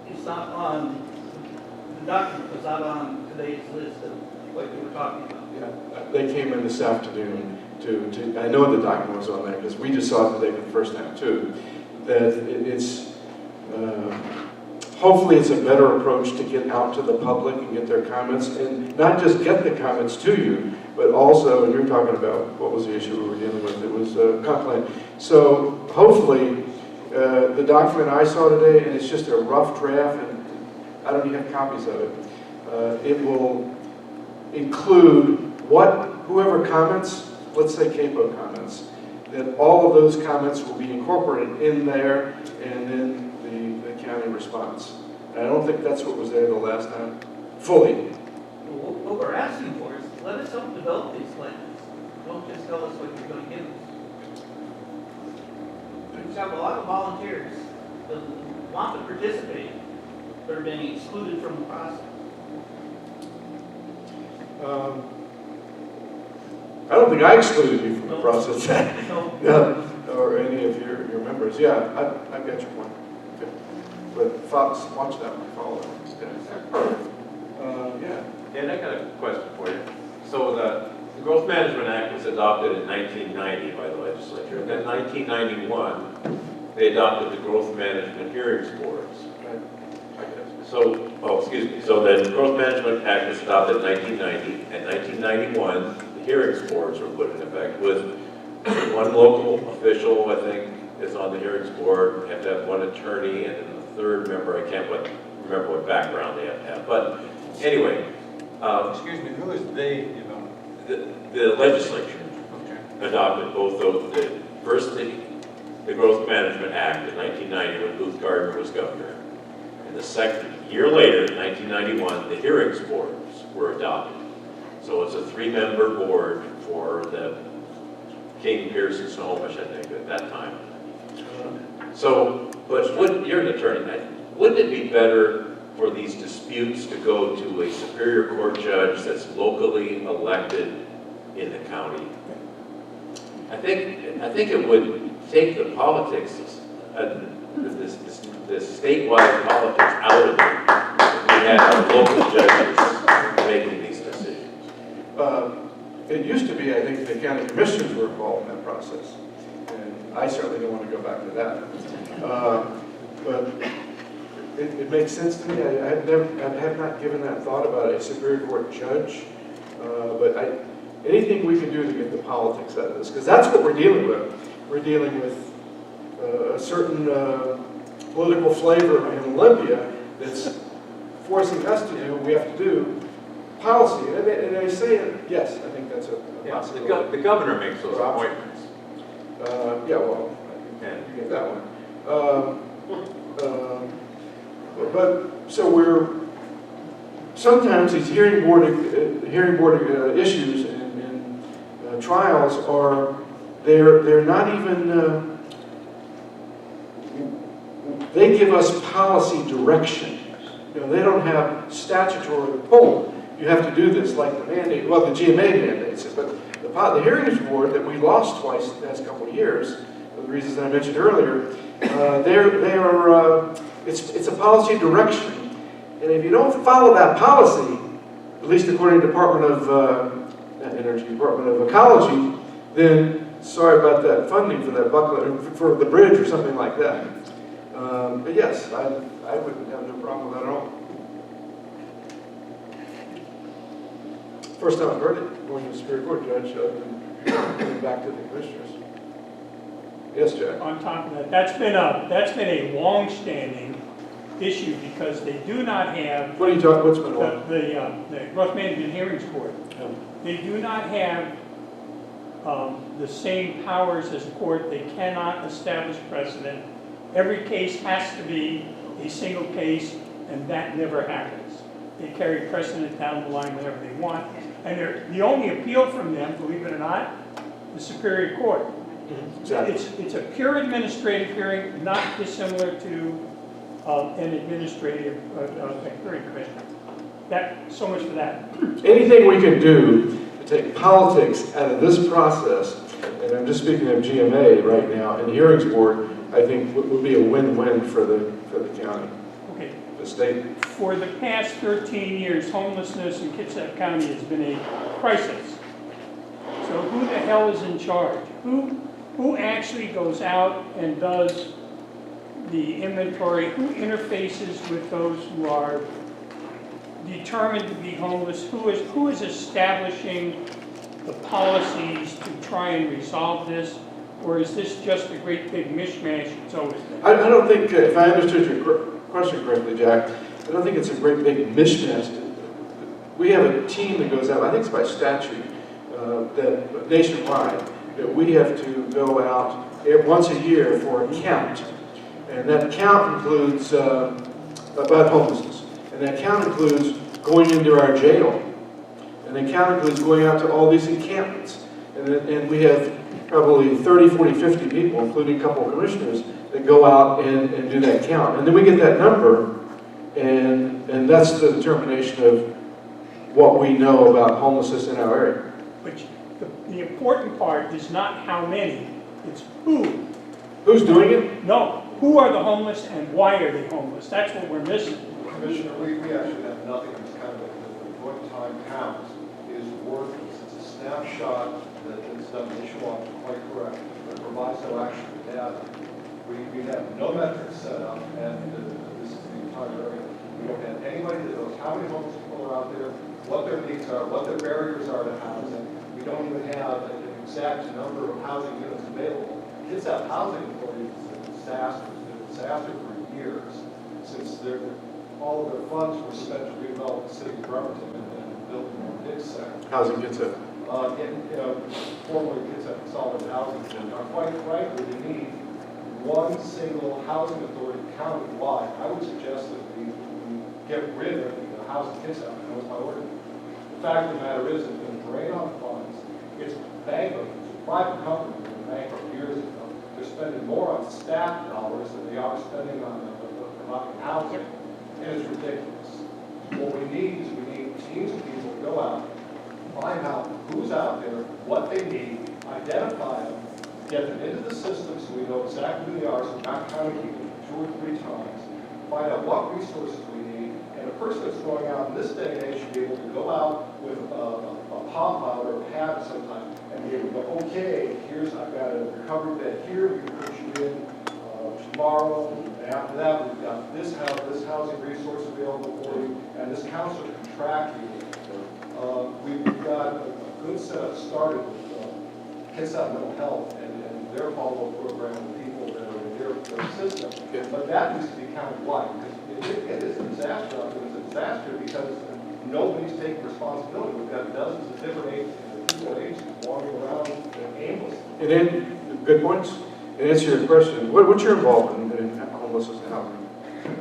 It's not on, the document was not on today's list of what you were talking about. Yeah, they came in this afternoon to I know the document was on there because we just saw it today for the first time too, that it's, hopefully it's a better approach to get out to the public and get their comments, and not just get the comments to you, but also, and you're talking about, what was the issue we were dealing with? It was comp plan. So hopefully, the document I saw today, and it's just a rough draft, and I don't even have copies of it, it will include whoever comments, let's say CAPO comments, that all of those comments will be incorporated in there, and then the county response. And I don't think that's what was there the last time, fully. What we're asking for is let us help develop these plans. Don't just tell us what you're going to give us. We've got a lot of volunteers that want to participate, but are being excluded from the process. I don't think I excluded you from the process. No. Yeah, or any of your members. Yeah, I've got your point. Okay. But Fox, watch that one, follow that. Yeah. Yeah. Dan, I got a question for you. So the Growth Management Act was adopted in 1990 by the legislature. And then 1991, they adopted the Growth Management Hearings Boards. So, excuse me. So then the Growth Management Act was adopted in 1990. And 1991, the hearings boards were put in effect with one local official, I think, is on the hearings board. You have to have one attorney, and then the third member, I can't remember what background they have to have. But anyway. Excuse me, who is they, you know? The legislature Okay. adopted both those, the Growth Management Act in 1990 when Booth Gardner was governor. And the second year later, in 1991, the hearings boards were adopted. So it's a 3-member board for the King, Pierce, and Snohomish, I think, at that time. So, but you're an attorney. Wouldn't it be better for these disputes to go to a Superior Court judge that's locally elected in the county? I think it would take the politics, this statewide politics out of it if we had local judges making these decisions. It used to be, I think, the county commissioners were involved in that process. And I certainly don't want to go back to that. But it makes sense to me. I have not given that thought about a Superior Court judge. But anything we can do to get the politics out of this, because that's what we're dealing with. We're dealing with a certain political flavor in Olympia that's forcing us to do what we have to do. Policy, and they say it, yes, I think that's a possibility. The governor makes those appointments. Yeah, well, you get that one. But so sometimes these hearing board issues and trials are they're not even they give us policy direction. You know, they don't have statutory pull. You have to do this like the mandate. Well, the GMA mandates it, but the hearings board that we lost twice in the past couple of years, for the reasons that I mentioned earlier, it's a policy direction, and if you don't follow that policy, at least according to Department of Ecology, then sorry about that funding for that for the bridge or something like that. But yes, I wouldn't have no problem with that at all. First time I've heard it, going to the Superior Court judge, and back to the commissioners. Yes, Jack. On top of that, that's been a long-standing issue because they do not have. What are you talking? What's been on? The Growth Management Hearings Board. Yeah. They do not have the same powers as a court. They cannot establish precedent. Every case has to be a single case, and that never happens. They carry precedent down the line whenever they want. And the only appeal from them, believe it or not, the Superior Court. Exactly. It's a pure administrative hearing, not dissimilar to an administrative hearing commissioner. So much for that. Anything we can do to take politics out of this process, and I'm just speaking of GMA right now, and the hearings board, I think would be a win-win for the county, Okay. the state. For the past 13 years, homelessness in Kitsap County has been a crisis. So who the hell is in charge? Who actually goes out and does the inventory? Who interfaces with those who are determined to be homeless? Who is establishing the policies to try and resolve this? Or is this just a great big mishmash it's always been? I don't think, if I understood your question correctly, Jack, I don't think it's a great big mishmash. We have a team that goes out, I think it's by statute, that nationwide, that we have to go out once a year for a count. And that count includes about homelessness. And that count includes going into our jail. And that count includes going out to all these encampments. And we have probably 30, 40, 50 people, including a couple of commissioners, that go out and do that count. And then we get that number, and that's the determination of what we know about homelessness in our area. But the important part is not how many, it's who. Who's doing it? No, who are the homeless and why are they homeless? That's what we're missing. Commissioner, we actually have nothing in this kind of time counts is worthless. It's a snapshot that is done nationwide, quite correct, but provides no actual data. We have no metrics set up, and this is the entire area. We don't have anybody that knows how many homeless people are out there, what their needs are, what their barriers are to housing. We don't even have an exact number of housing units available. Kitsap Housing Authority is a disaster. It's been a disaster for years, since all of their funds were spent to redevelop the city of Bremerton and build more big center. Housing gets it. Formerly Kitsap Consolidated Housing. Now, quite frankly, we need one single housing authority county-wide. I would suggest that we get rid of the housing Kitsap. That was my order. The fact of the matter is, it's been drained on funds. It's bankrupt. It's a private company that was bankrupt years ago. They're spending more on staff dollars than they are spending on providing housing, and it's ridiculous. What we need is teams of people to go out, find out who's out there, what they need, identify them, get them into the system so we know exactly who they are, so we're not counting people 2 or 3 times, find out what resources we need, and a person that's going out in this day and age should be able to go out with a pop-out or a pad sometime and be able to go, okay, I've got a recovery bed here, we can put you in tomorrow, and after that we've got this housing resource available for you, and this counselor can track you. We've got a good setup started with Kitsap Mental Health and their follow-up program with people that are in their system. But that needs to be countywide, because it is a disaster out there. It's a disaster because nobody's taking responsibility. We've got dozens of different agencies walking around aimlessly. And then, good points. And answer your question, what's your involvement in homelessness and housing?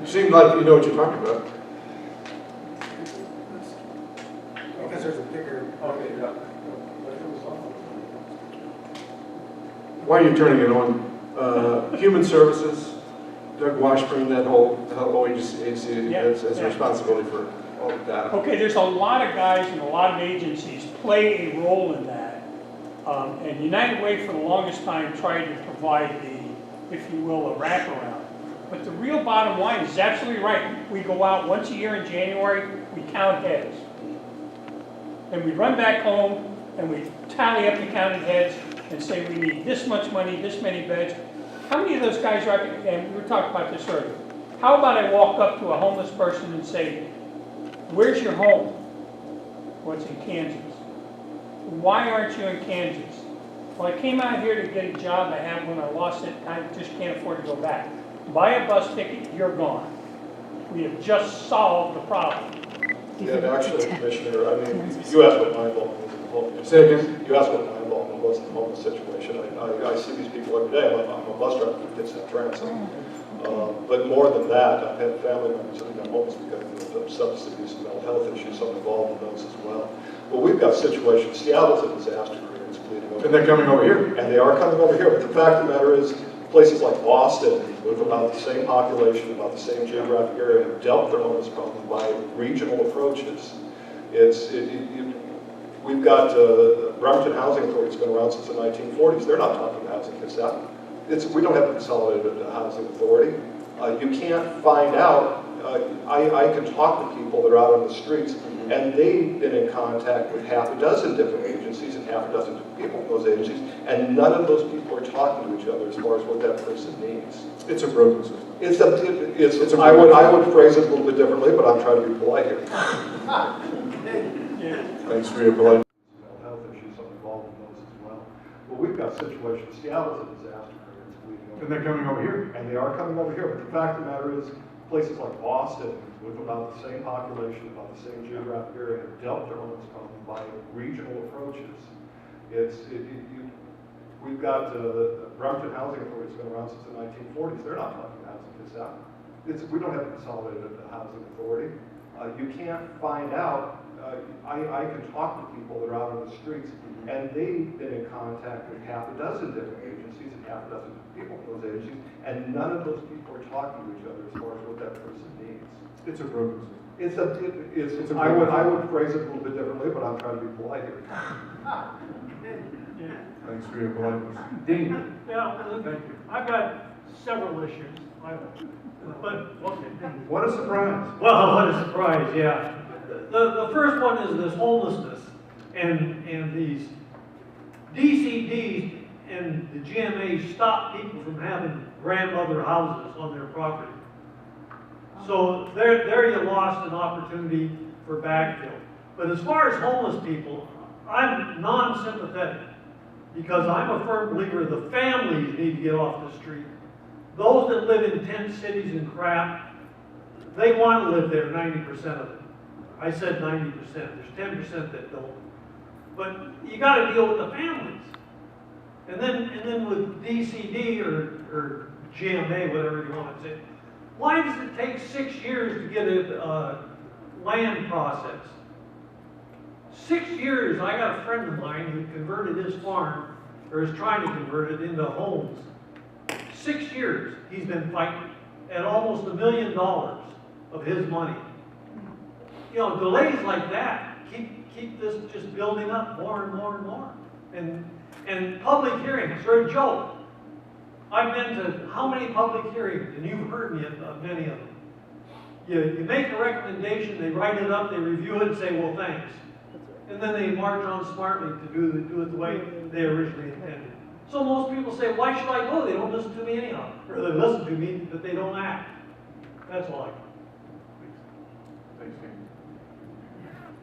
You seem like you know what you're talking about. Because there's a bigger. Okay, yeah. Why are you turning it on? Human Services, Doug Washburn, that whole agency has responsibility for all of that. Okay, there's a lot of guys and a lot of agencies play a role in that. And United Way for the longest time tried to provide the, if you will, a wraparound. But the real bottom line is absolutely right. We go out once a year in January, we count heads. And we run back home and we tally up the counted heads and say we need this much money, this many beds. How many of those guys are, and we were talking about this earlier, how about I walk up to a homeless person and say, where's your home? Well, it's in Kansas. Why aren't you in Kansas? Well, I came out here to get a job I had when I lost it, I just can't afford to go back. Buy a bus ticket, you're gone. We have just solved the problem. Yeah, actually, Commissioner, I mean, you asked what my involvement was in the homeless. Say again? You asked what my involvement was in the homeless situation. I see these people every day. I'm a bus driver for Kitsap Transit. But more than that, I've had family members that have been homeless because of substance abuse and mental health issues. I'm involved in those as well. Well, we've got situations. Seattle's a disaster area. It's bleeding over. And they're coming over here. And they are coming over here. But the fact of the matter is, places like Boston, with about the same population, about the same geographic area, have dealt with their homeless problem by regional approaches. We've got Bremerton Housing Authority that's been around since the 1940s. They're not talking housing Kitsap. We don't have a consolidated housing authority. You can't find out. I can talk to people that are out on the streets, and they've been in contact with half a dozen different agencies and half a dozen different people from those agencies, and none of those people are talking to each other as far as what that person needs. It's a broken system. I would phrase it a little bit differently, but I'm trying to be polite here. Thanks for your politeness. Mental health issues, I'm involved in those as well. Well, we've got situations. Seattle's a disaster area. It's bleeding over. And they're coming over here. And they are coming over here. But the fact of the matter is, places like Boston, with about the same population, about the same geographic area, have dealt with their homeless problem by regional approaches. We've got the Bremerton Housing Authority that's been around since the 1940s. They're not talking housing Kitsap. We don't have a consolidated housing authority. You can't find out. I can talk to people that are out on the streets, and they've been in contact with half a dozen different agencies and half a dozen people from those agencies, and none of those people are talking to each other as far as what that person needs. It's a broken system. I would phrase it a little bit differently, but I'm trying to be polite here. Thanks for your politeness. Dean. Yeah, thank you. I've got several issues. But okay. What a surprise. Well, what a surprise, yeah. the first one is this homelessness and these DCDs and the GMA stop people from having grandmother houses on their property. So there you lost an opportunity for backfill. But as far as homeless people, I'm non-sympathetic because I'm a firm believer the families need to get off the street. Those that live in tent cities and crap, they want to live there 90% of it. I said 90%, there's 10% that don't. But you got to deal with the families. And then with DCD or GMA, whatever you want to say, why does it take 6 years to get a land process? 6 years. I got a friend of mine who converted his farm, or is trying to convert it into homes. 6 years he's been fighting at almost $1 million of his money. You know, delays like that keep this just building up more and more and more. And public hearings are a joke. I've been to how many public hearings, and you've heard me of many of them. You make a recommendation, they write it up, they review it and say, well, thanks. And then they march on smartly to do it the way they originally intended. So most people say, why should I go? They don't listen to me anyhow. Or they listen to me, but they don't act. That's all I got. Thanks, Ken.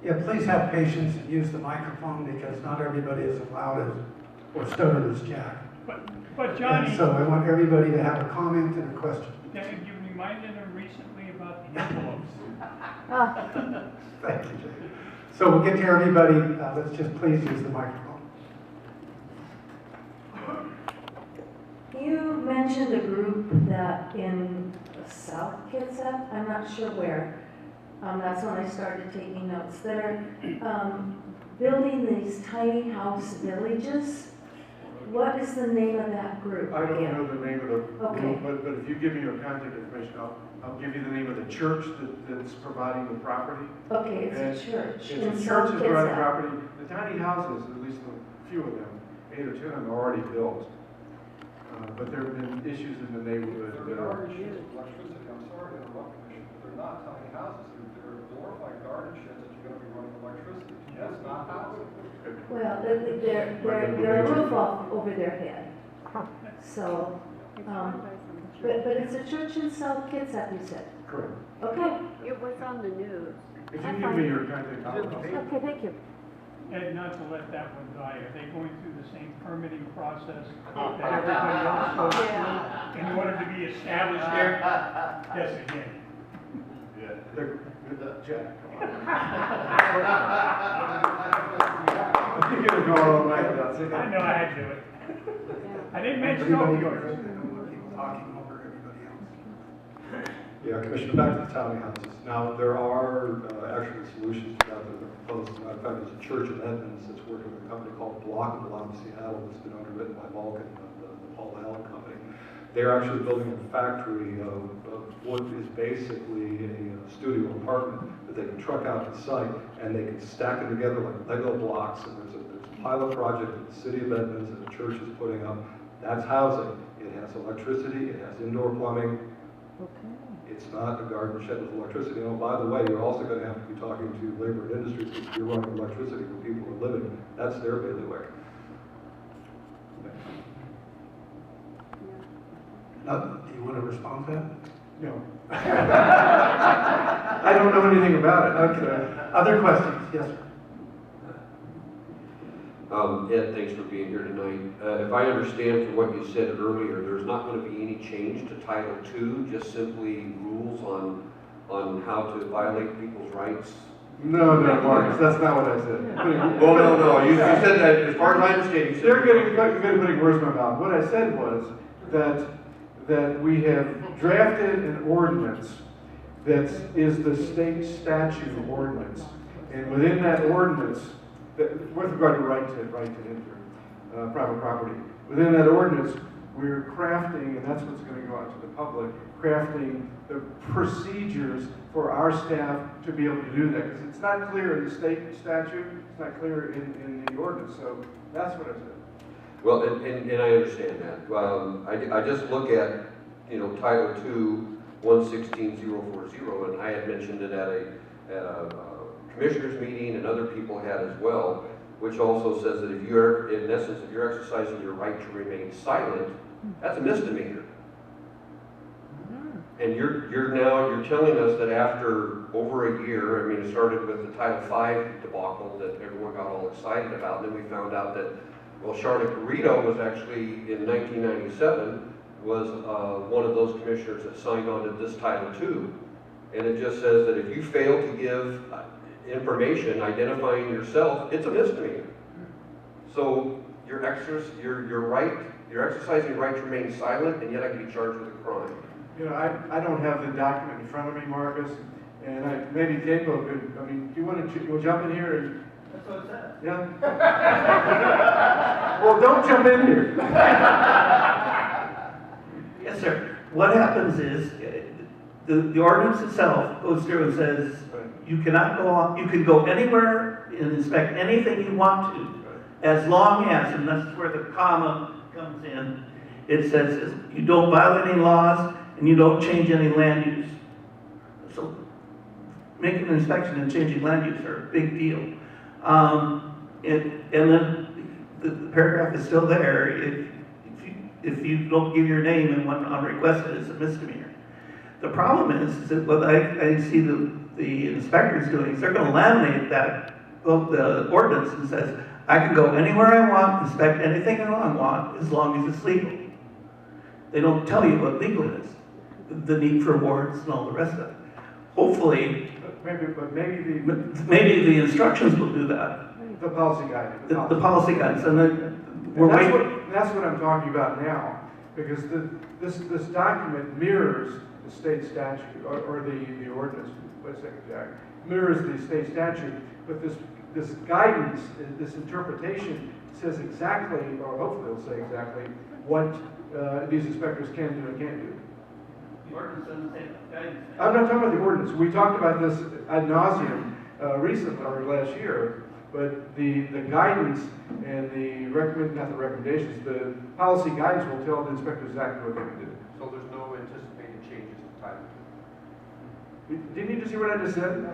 Yeah, please have patience and use the microphone because not everybody is as loud as or stuttered as Jack. But Johnny, And so I want everybody to have a comment and a question. you reminded him recently about the envelopes. Thank you, Jack. So we'll get to everybody. Let's just please use the microphone. You mentioned a group that in South Kitsap, I'm not sure where, that's when I started taking notes, that are building these tiny house villages. What is the name of that group? I don't again? know the name of the Okay. group, but if you give me your contact information, I'll give you the name of the church that's providing the property. Okay, it's And a church It's in a church South that's providing Kitsap. property. The tiny houses, at least a few of them, 8 or 10 of them are already built. But there have been issues in the neighborhood that There are. are issues with electricity, I'm sorry to interrupt, Commissioner, but they're not tiny houses, they're glorified garden sheds that you're gonna be running electricity. That's not housing. Well, they're a roof off over their head. So, but it's a church in South Kitsap, you said? Correct. Okay, It was on the news. If you give me your contact, I'll. Okay, thank you. And not to let that one die, are they going through the same permitting process that everybody else goes through in order to be established there? Yes, again. Jack, come on. You're gonna go all night without saying I that. know I had to do it. I didn't mention Everybody yours. keep talking over everybody else. Yeah, Commissioner, back to the tiny houses. Now, there are actually solutions to that that are proposed. As a matter of fact, there's a church in Edmonds that's working with a company called Block out of Seattle that's been underwritten by Vulcan, the Paul Allen company. They're actually building a factory of what is basically a studio apartment that they can truck out to site and they can stack them together like Lego blocks. And there's a pilot project that the city of Edmonds and the church is putting up. That's housing. It has electricity, it has indoor plumbing. It's not a garden shed with electricity. Oh, by the way, you're also going to have to be talking to labor and industries because you're running electricity where people are living. That's their bailiwick. Do you want to respond to that? No. I don't know anything about it. Okay. Other questions? Yes, sir. Ed, thanks for being here tonight. If I understand from what you said earlier, there's not going to be any change to Title II, just simply rules on how to violate people's rights? No, Marcus, that's not what I said. Well, no, you said that, as far as I understand, you said. You're getting putting words in my mouth. What I said was that we have drafted an ordinance that is the state statute ordinance. And within that ordinance, with regard to right to enter private property, within that ordinance, we're crafting, and that's what's going to go out to the public, crafting the procedures for our staff to be able to do that. Because it's not clear in the state statute, it's not clear in the ordinance. So that's what I said. Well, and I understand that. I just look at, Title II 116040, and I had mentioned it at a commissioners meeting and other people had as well, which also says that if you're, in essence, if you're exercising your right to remain silent, that's a misdemeanor. And you're telling us that after over a year, I mean, it started with the Title V debacle that everyone got all excited about, and then we found out that, well, Charlotte Garrido was actually, in 1997, was one of those commissioners that signed on to this Title II. And it just says that if you fail to give information identifying yourself, it's a misdemeanor. So you're exercising your right to remain silent, and yet I can be charged with a crime. You know, I don't have the document in front of me, Marcus, and maybe Capo could, I mean, do you want to jump in here? And, That's what it said. yeah? Well, don't jump in here. Yes, sir. What happens is, the ordinance itself goes through and says, you cannot go on, you can go anywhere and inspect anything you want to, as long as, and that's where the comma comes in, it says you don't violate any laws and you don't change any land use. So making an inspection and changing land use are a big deal. And then the paragraph is still there. If you don't give your name and when unrequested, it's a misdemeanor. The problem is that what I see the inspectors doing is they're going to laminate that, well, the ordinance and says, I can go anywhere I want, inspect anything I want, as long as it's legal. They don't tell you what legal is, the need for warrants and all the rest of it. Hopefully, maybe the instructions will do that. The policy guidance. The policy guidance, and then we're waiting. That's what I'm talking about now, because this document mirrors the state statute, or the ordinance, wait a second, Jack, mirrors the state statute, but this guidance, this interpretation says exactly, or hopefully it'll say exactly, what these inspectors can do and can't do. The ordinance doesn't say that. Guidance. I'm not talking about the ordinance. We talked about this ad nauseum recently, or last year, but the guidance and not the recommendations, the policy guidance will tell the inspectors exactly what they can do. So there's no anticipated changes to Title Didn't you just hear what I just said? II?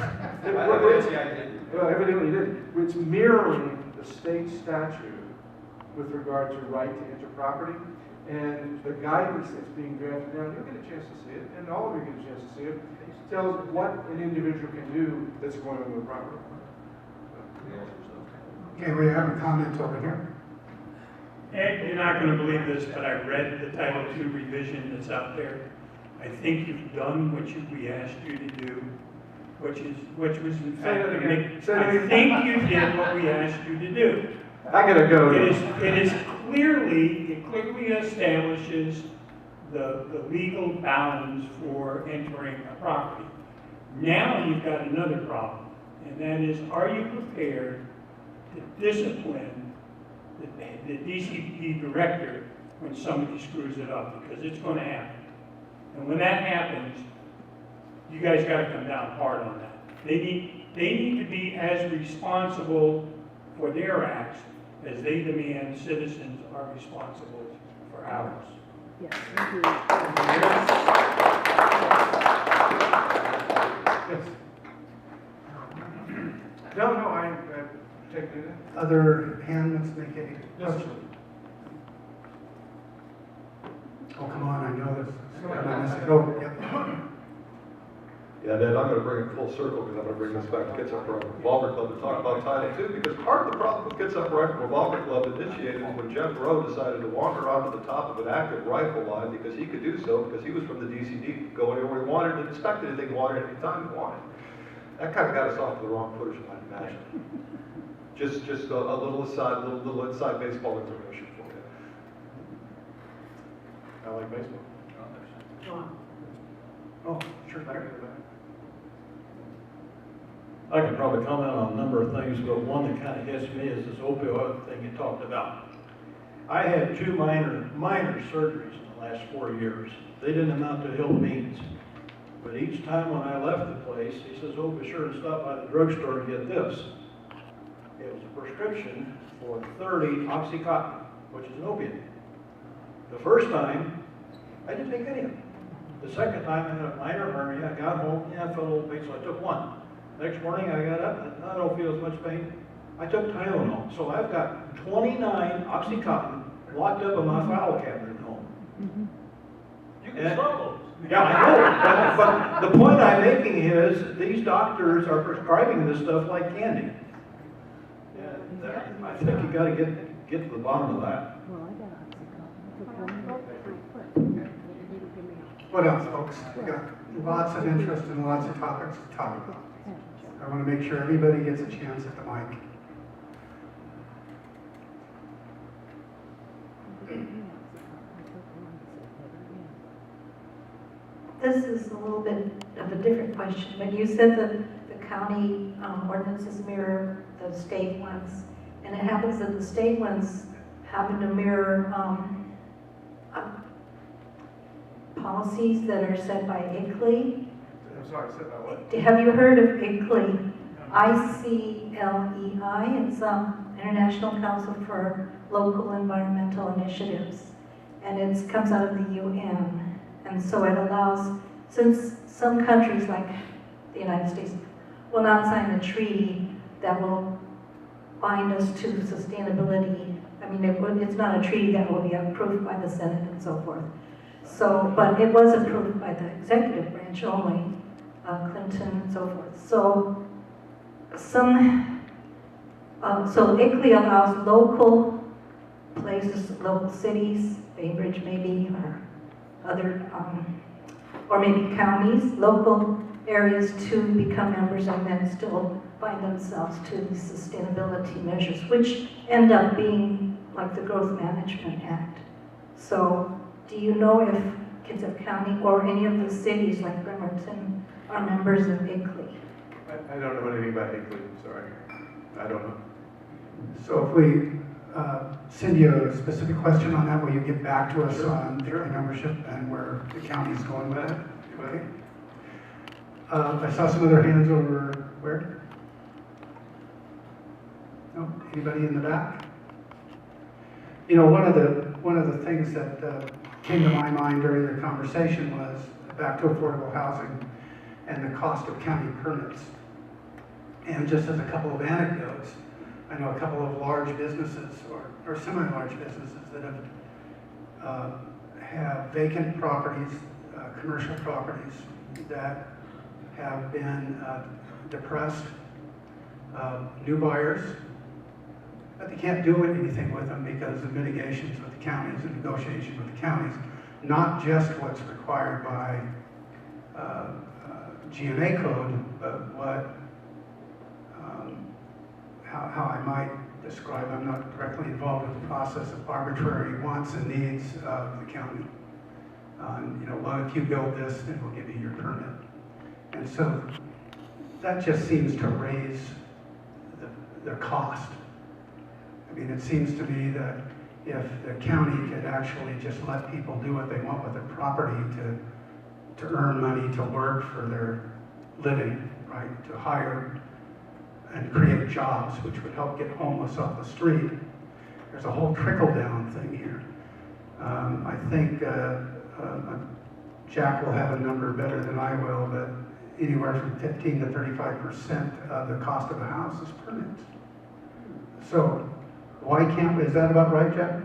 I didn't. Well, evidently you did. It's mirroring the state statute with regard to right to enter property. And the guidance that's being drafted now, you'll get a chance to see it, and all of you get a chance to see it, tells what an individual can do that's going on with the property. Okay, we have a comment over here. Ed, you're not going to believe this, but I read the Title II revision that's out there. I think you've done what we asked you to do, which was in fact, I think you did what we asked you to do. I gotta go. It clearly establishes the legal bounds for entering a property. Now you've got another problem, and that is, are you prepared to discipline the DCP director when somebody screws it up? Because it's going to happen. And when that happens, you guys got to come down hard on that. They need to be as responsible for their acts as they demand citizens are responsible for ours. Yes, thank you. Yes. No, I take it. Other hand, let's make a Yes. question. Oh, come on, I know this. Go, yep. Yeah, Ned, I'm going to bring it full circle because I'm going to bring this back to Kitsap Rifle Revolver Club to talk about Title II, because part of the problem with Kitsap Rifle Revolver Club initiated when Jeff Rowe decided to wander onto the top of an active rifle line because he could do so, because he was from the DCD, go anywhere he wanted and inspect anything he wanted any time he wanted. That kind of got us off to the wrong foot, as you might imagine. Just a little aside, little inside baseball information for you. I like baseball. John. Oh, sure, back to the back. I can probably comment on a number of things, but one that kind of hits me is this opioid thing you talked about. I had two minor surgeries in the last 4 years. They didn't amount to hill beans. But each time when I left the place, he says, oh, be sure and stop by the drugstore and get this. It was a prescription for 30 Oxycontin, which is an opiate. The first time, I didn't take any of it. The second time, I had a minor hernia. I got home, I felt a little pain, so I took one. Next morning I got up, I don't feel as much pain. I took Tylenol, so I've got 29 Oxycontin locked up in my file cabinet at home. You can sell those. Yeah, I know, but the point I'm making is these doctors are prescribing this stuff like candy. And I think you gotta get to the bottom of that. What else, folks? We got lots of interest and lots of topics to talk about. I want to make sure everybody gets a chance at the mic. This is a little bit of a different question, but you said that the county ordinances mirror the state ones, and it happens that the state ones happen to mirror policies that are set by ICLEI. I'm sorry, said that what? Have you heard of ICLEI? ICLEI, it's International Council for Local Environmental Initiatives, and it comes out of the UN. And so it allows, since some countries like the United States will not sign a treaty that will bind us to sustainability. I mean, it's not a treaty that will be approved by the Senate and so forth. So, but it was approved by the executive branch only, Clinton and so forth. So, so ICLEI allows local places, local cities, Bainbridge maybe, or other, or maybe counties, local areas to become members and then still bind themselves to these sustainability measures, which end up being like the Growth Management Act. So, do you know if Kitsap County or any of the cities like Bremerton are members of ICLEI? I don't know anything about ICLEI, sorry. I don't know. So if we send you a specific question on that, will you get back to us on ICLEI membership and where the county's going with it? Okay. I saw some other hands over where? No? Anybody in the back? You know, one of the things that came to my mind during the conversation was back to affordable housing and the cost of county permits. And just as a couple of anecdotes, I know a couple of large businesses or semi-large businesses that have vacant properties, commercial properties that have been depressed, new buyers, but they can't do anything with them because of mitigations with the counties and negotiation with the counties, not just what's required by GMA code, but what how I might describe, I'm not directly involved with the process of arbitrary wants and needs of the county. You know, well, if you build this, then we'll give you your permit. And so that just seems to raise the cost. I mean, it seems to me that if the county could actually just let people do what they want with their property to earn money, to work for their living, right, to hire and create jobs, which would help get homeless off the street. There's a whole trickle-down thing here. I think Jack will have a number better than I will, but anywhere from 15 to 35% of the cost of a house is permits. So why can't we, is that about right, Jack?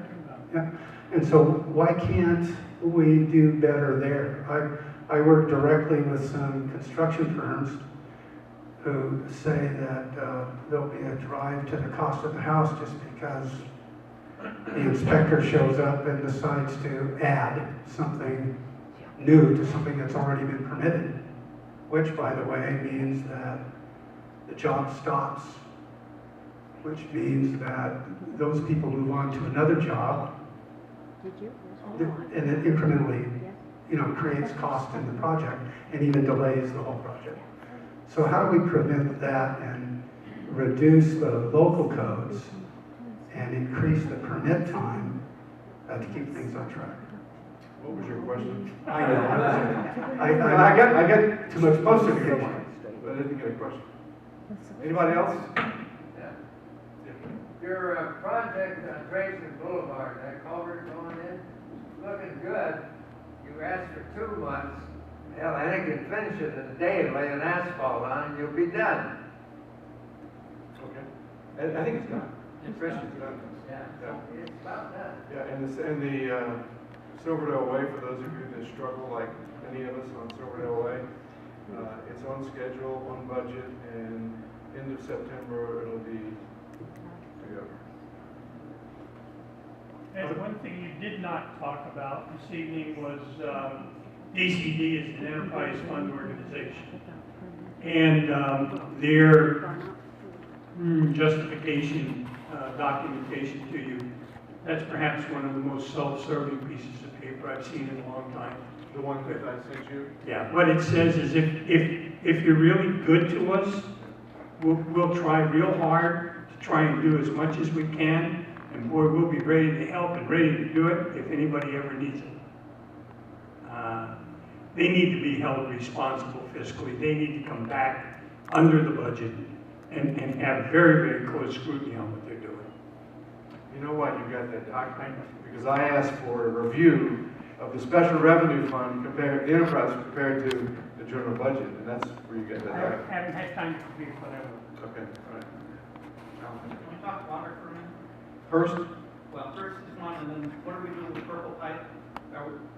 Yeah. And so why can't we do better there? I work directly with some construction firms who say that there'll be a drive to the cost of the house just because the inspector shows up and decides to add something new to something that's already been permitted, which, by the way, means that the job stops, which means that those people move on to another job, and it incrementally, you know, creates cost in the project and even delays the whole project. So how do we prevent that and reduce the local codes and increase the permit time to keep things on track? What was your question? I know. I get too much post-information, but I didn't get a question. Anybody else? Yeah. Your project on Grayson Boulevard, that culvert going in, looking good. You asked for 2 months, Hell, I think you can finish it in a day, lay an asphalt on, and you'll be done. Okay. I think it's done. It's done. Yeah, it's about done. Yeah, and the Silverdale Way, for those of you that struggle, like many of us on Silverdale Way, it's on schedule, on budget, and end of September, it'll be together. And one thing you did not talk about this evening was DCD is an enterprise fund organization. And their justification, documentation to you, that's perhaps one of the most self-serving pieces of paper I've seen in a long time. The one that I sent you? Yeah, what it says is if you're really good to us, we'll try real hard to try and do as much as we can, and boy, we'll be ready to help and ready to do it if anybody ever needs it. They need to be held responsible fiscally. They need to come back under the budget and have very, very close scrutiny on what they're doing. You know why you got that document? Because I asked for a review of the special revenue fund compared, the enterprise compared to the general budget, and that's where you get that document. I haven't had time to read whatever. Okay, all right. Can we talk water for a minute? First, Well, first is one, and then what are we doing with purple pipe?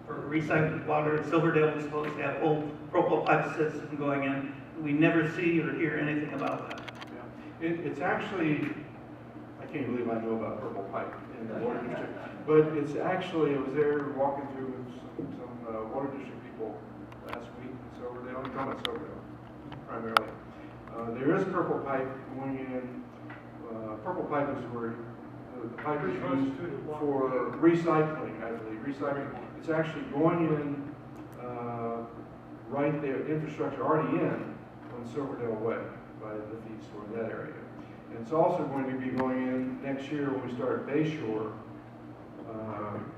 For recycled water, Silverdale was supposed to have old purple pipe system going in. We never see or hear anything about that. yeah. It's actually, I can't believe I know about purple pipe in the water district, but it's actually, I was there walking through with some water district people last week in Silverdale, I'm talking about Silverdale primarily. There is purple pipe going in, purple pipe is where the pipe is used for recycling, I believe, recycling. It's actually going in right there, infrastructure already in on Silverdale Way by the feed store in that area. And it's also going to be going in next year when we start Bay Shore,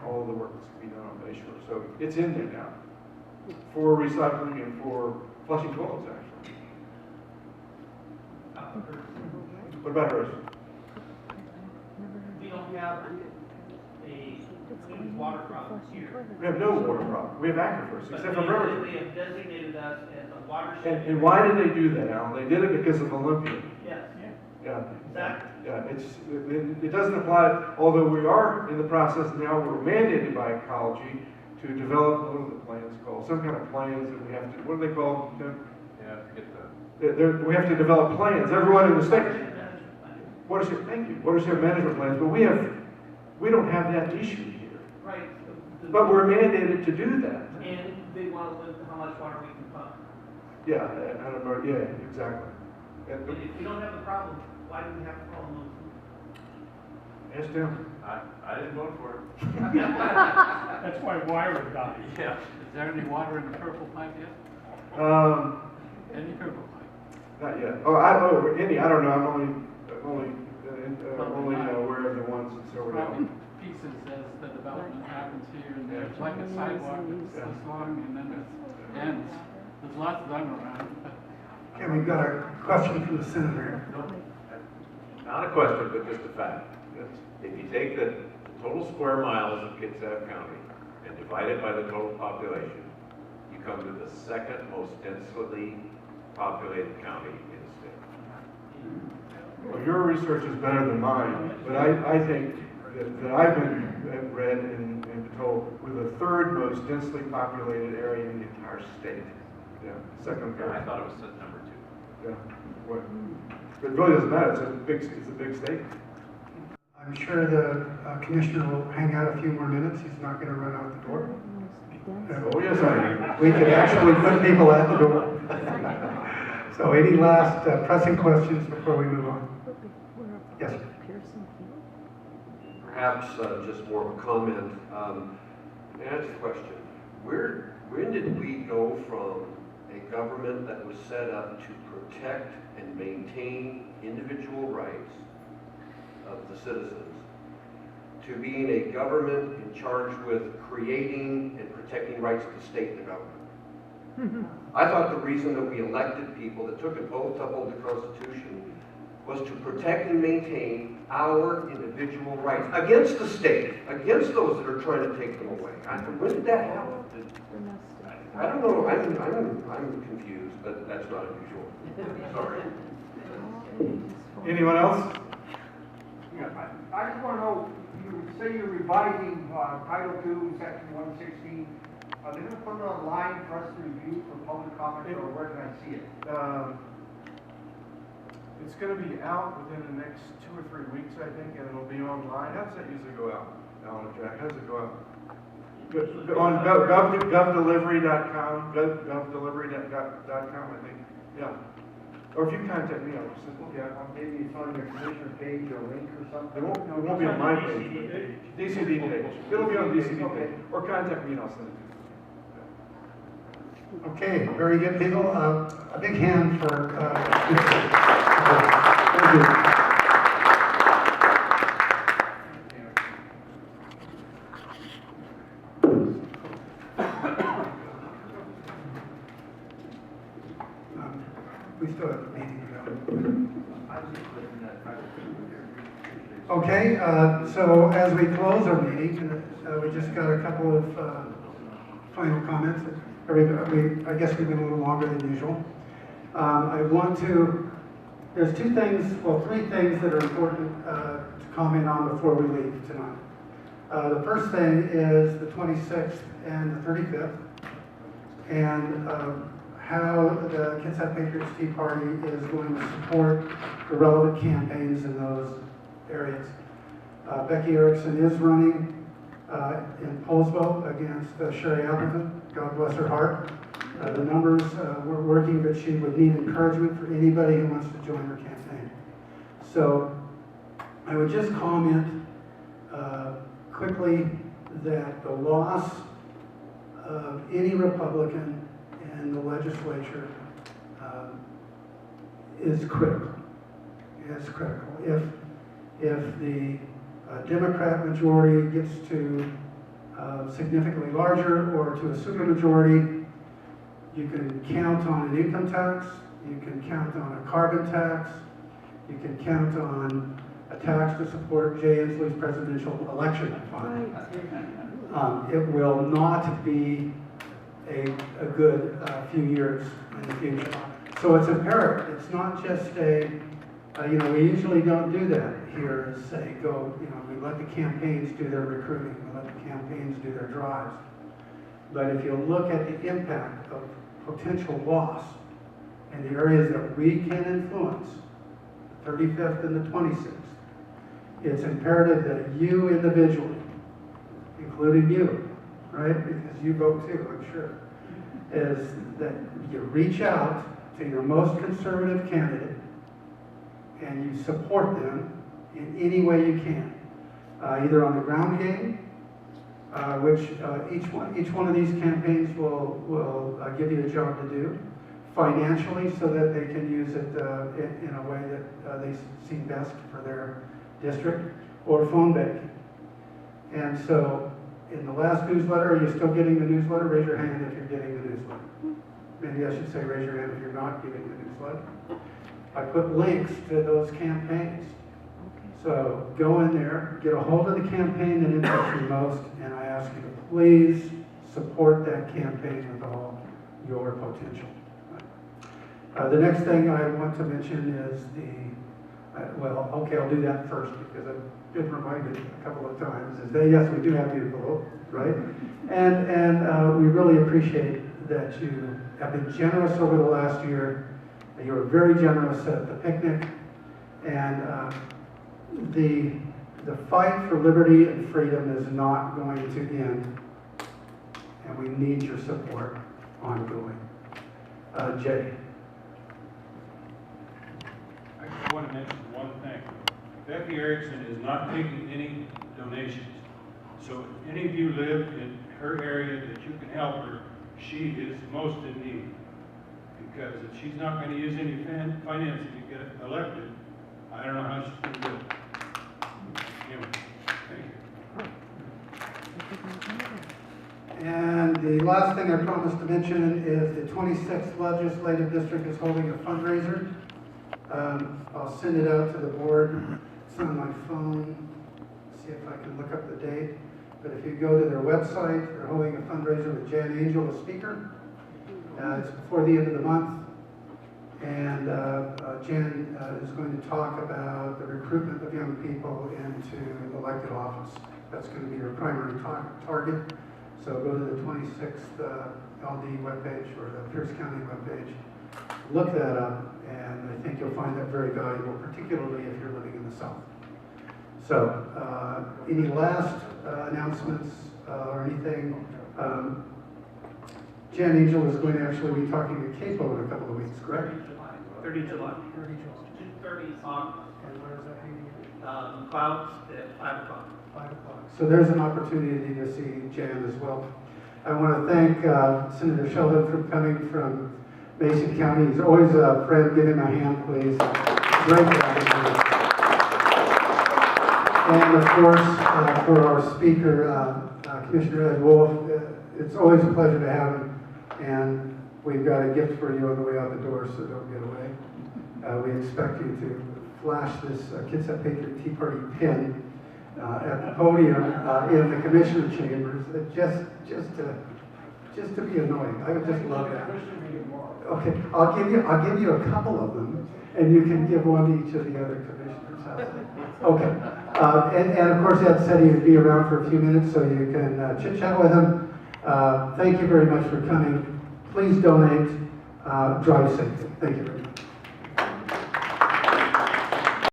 all of the work that's going to be done on Bay Shore. So it's in there now for recycling and for flushing toilets, actually. What about hers? We don't have a clean water problem here. We have no water problem. We have aquifers, except for Bremerton. They have designated us as a watershed. And why did they do that, Alan? They did it because of Olympia. Yes. Yeah. Exactly. Yeah, it doesn't apply, although we are in the process now, we're mandated by ecology to develop, what are the plans called? Some kind of plans that we have to, what are they called, Tim? Yeah, I forget that. We have to develop plans, everyone in the state. Thank you, watershed management plans, but we don't have that issue here. Right. But we're mandated to do that. And they want to limit how much water we can pump. Yeah, I don't know, yeah, exactly. And if we don't have the problem, why do we have a problem? Ask Tim. I didn't vote for it. That's why wire got it. Yeah. Is there any water in the purple pipe yet? Any purple pipe? Not yet. I don't know, I'm only aware of the ones in Silverdale. Pieces as the development happens here, and there's like a sidewalk that's this long, and then it ends. There's lots done around. Okay, we've got a question from the senator. Not a question, but just a fact. If you take the total square miles of Kitsap County and divide it by the total population, you come to the second most densely populated county in the state. Well, your research is better than mine, but I think that I've been read and been told we're the third most densely populated area in the entire state. Yeah, second. Yeah, I thought it was at number 2. Yeah, what? It really doesn't matter. It's a big state. I'm sure the commissioner will hang out a few more minutes. He's not going to run out the door. Oh yes, I We can actually put people at the door. So any last pressing questions before we move on? Yes. Perhaps just more of a comment. May I ask a question? When did we go from a government that was set up to protect and maintain individual rights of the citizens to being a government in charge with creating and protecting rights of the state and the government? I thought the reason that we elected people that took an oath to uphold the Constitution was to protect and maintain our individual rights against the state, against those that are trying to take them away. When did that happen? I don't know. I'm confused, but that's not unusual. Sorry. Anyone else? Yeah, I just want to know, you say you're revising Title II, Section 116. Are they going to put it online for us to review for public comment, or where can I see it? It's going to be out within the next 2 or 3 weeks, I think, and it'll be online. How does that usually go out, Alan and Jack? How does it go out? On govdelivery.com, govdelivery.com, I think. Yeah. Or if you contact me, I'll just, yeah. Maybe it's on your commissioner page or link or something? It won't be on my page. DCD page. It'll be on DCD page. Or contact me and I'll send it to you. Okay, very good, people. A big hand for, thank you. We still have a meeting to go. Okay, so as we close our meeting, we just got a couple of final comments. I guess we've been a little longer than usual. There's three things that are important to comment on before we leave tonight. The first thing is the 26th and the 35th, and how the Kitsap Patriots Tea Party is going to support the relevant campaigns in those areas. Becky Erickson is running in Poulsbo against Sherry Appleton. God bless her heart. The numbers were working, but she would need encouragement for anybody who wants to join her campaign. So I would just comment quickly that the loss of any Republican in the legislature is critical. It's critical. If the Democrat majority gets to significantly larger or to a supermajority, you can count on an income tax, you can count on a carbon tax, you can count on a tax to support Jay Inslee's presidential election fund. It will not be a good few years in the future. So it's imperative. It's not just we usually don't do that here, is say, we let the campaigns do their recruiting, we let the campaigns do their drives. But if you look at the impact of potential loss in the areas that we can influence, the 35th and the 26th, it's imperative that you individually, including you, right, because you vote too, I'm sure, is that you reach out to your most conservative candidate and you support them in any way you can, either on the ground game, which each one of these campaigns will give you a job to do, financially, so that they can use it in a way that they see best for their district, or phone banking. And so, in the last newsletter, are you still getting the newsletter? Raise your hand if you're getting the newsletter. Maybe I should say raise your hand if you're not getting the newsletter. I put links to those campaigns. So go in there, get a hold of the campaign that interests you most, and I ask you to please support that campaign with all your potential. The next thing I want to mention is I'll do that first because I've been reminded a couple of times, is that yes, we do have you vote, right? And we really appreciate that you have been generous over the last year. You were very generous at the picnic, and the fight for liberty and freedom is not going to end, and we need your support ongoing. Jay. I just want to mention one thing. Becky Erickson is not taking any donations. So if any of you live in her area that you can help her, she is most in need. Because if she's not going to use any financing to get elected, I don't know how she's going to do it. Anyway, thank you. And the last thing I promised to mention is the 26th Legislative District is holding a fundraiser I'll send it out to the board. It's on my phone. See if I can look up the date. But if you go to their website, they're holding a fundraiser with Jan Angel, the speaker. It's before the end of the month. And Jan is going to talk about the recruitment of young people into elected office. That's going to be her primary target. So go to the 26th LD webpage or the Pierce County webpage. Look that up, and I think you'll find that very valuable, particularly if you're living in the South. So, any last announcements or anything? Jan Angel is going to actually be talking to Capo in a couple of weeks, correct? 30 July. 30 on. And where is that meeting? Clouds at 5 o'clock. 5 o'clock. So there's an opportunity to see Jan as well. I want to thank Senator Sheldon for coming from Mason County. He's always a friend. Give him a hand, please. Great to have him here. And of course, for our speaker, Commissioner Ed Wolfe, it's always a pleasure to have him. And we've got a gift for you on the way out the door, so don't get away. We expect you to flash this Kitsap Patriot Tea Party pin at the podium in the commissioner chambers, just to be annoying. I would just love that. Okay, I'll give you a couple of them, and you can give one to each of the other commissioners. Okay, and of course Ed said he would be around for a few minutes, so you can chit chat with him. Thank you very much for coming. Please donate. Drive safely. Thank you very much.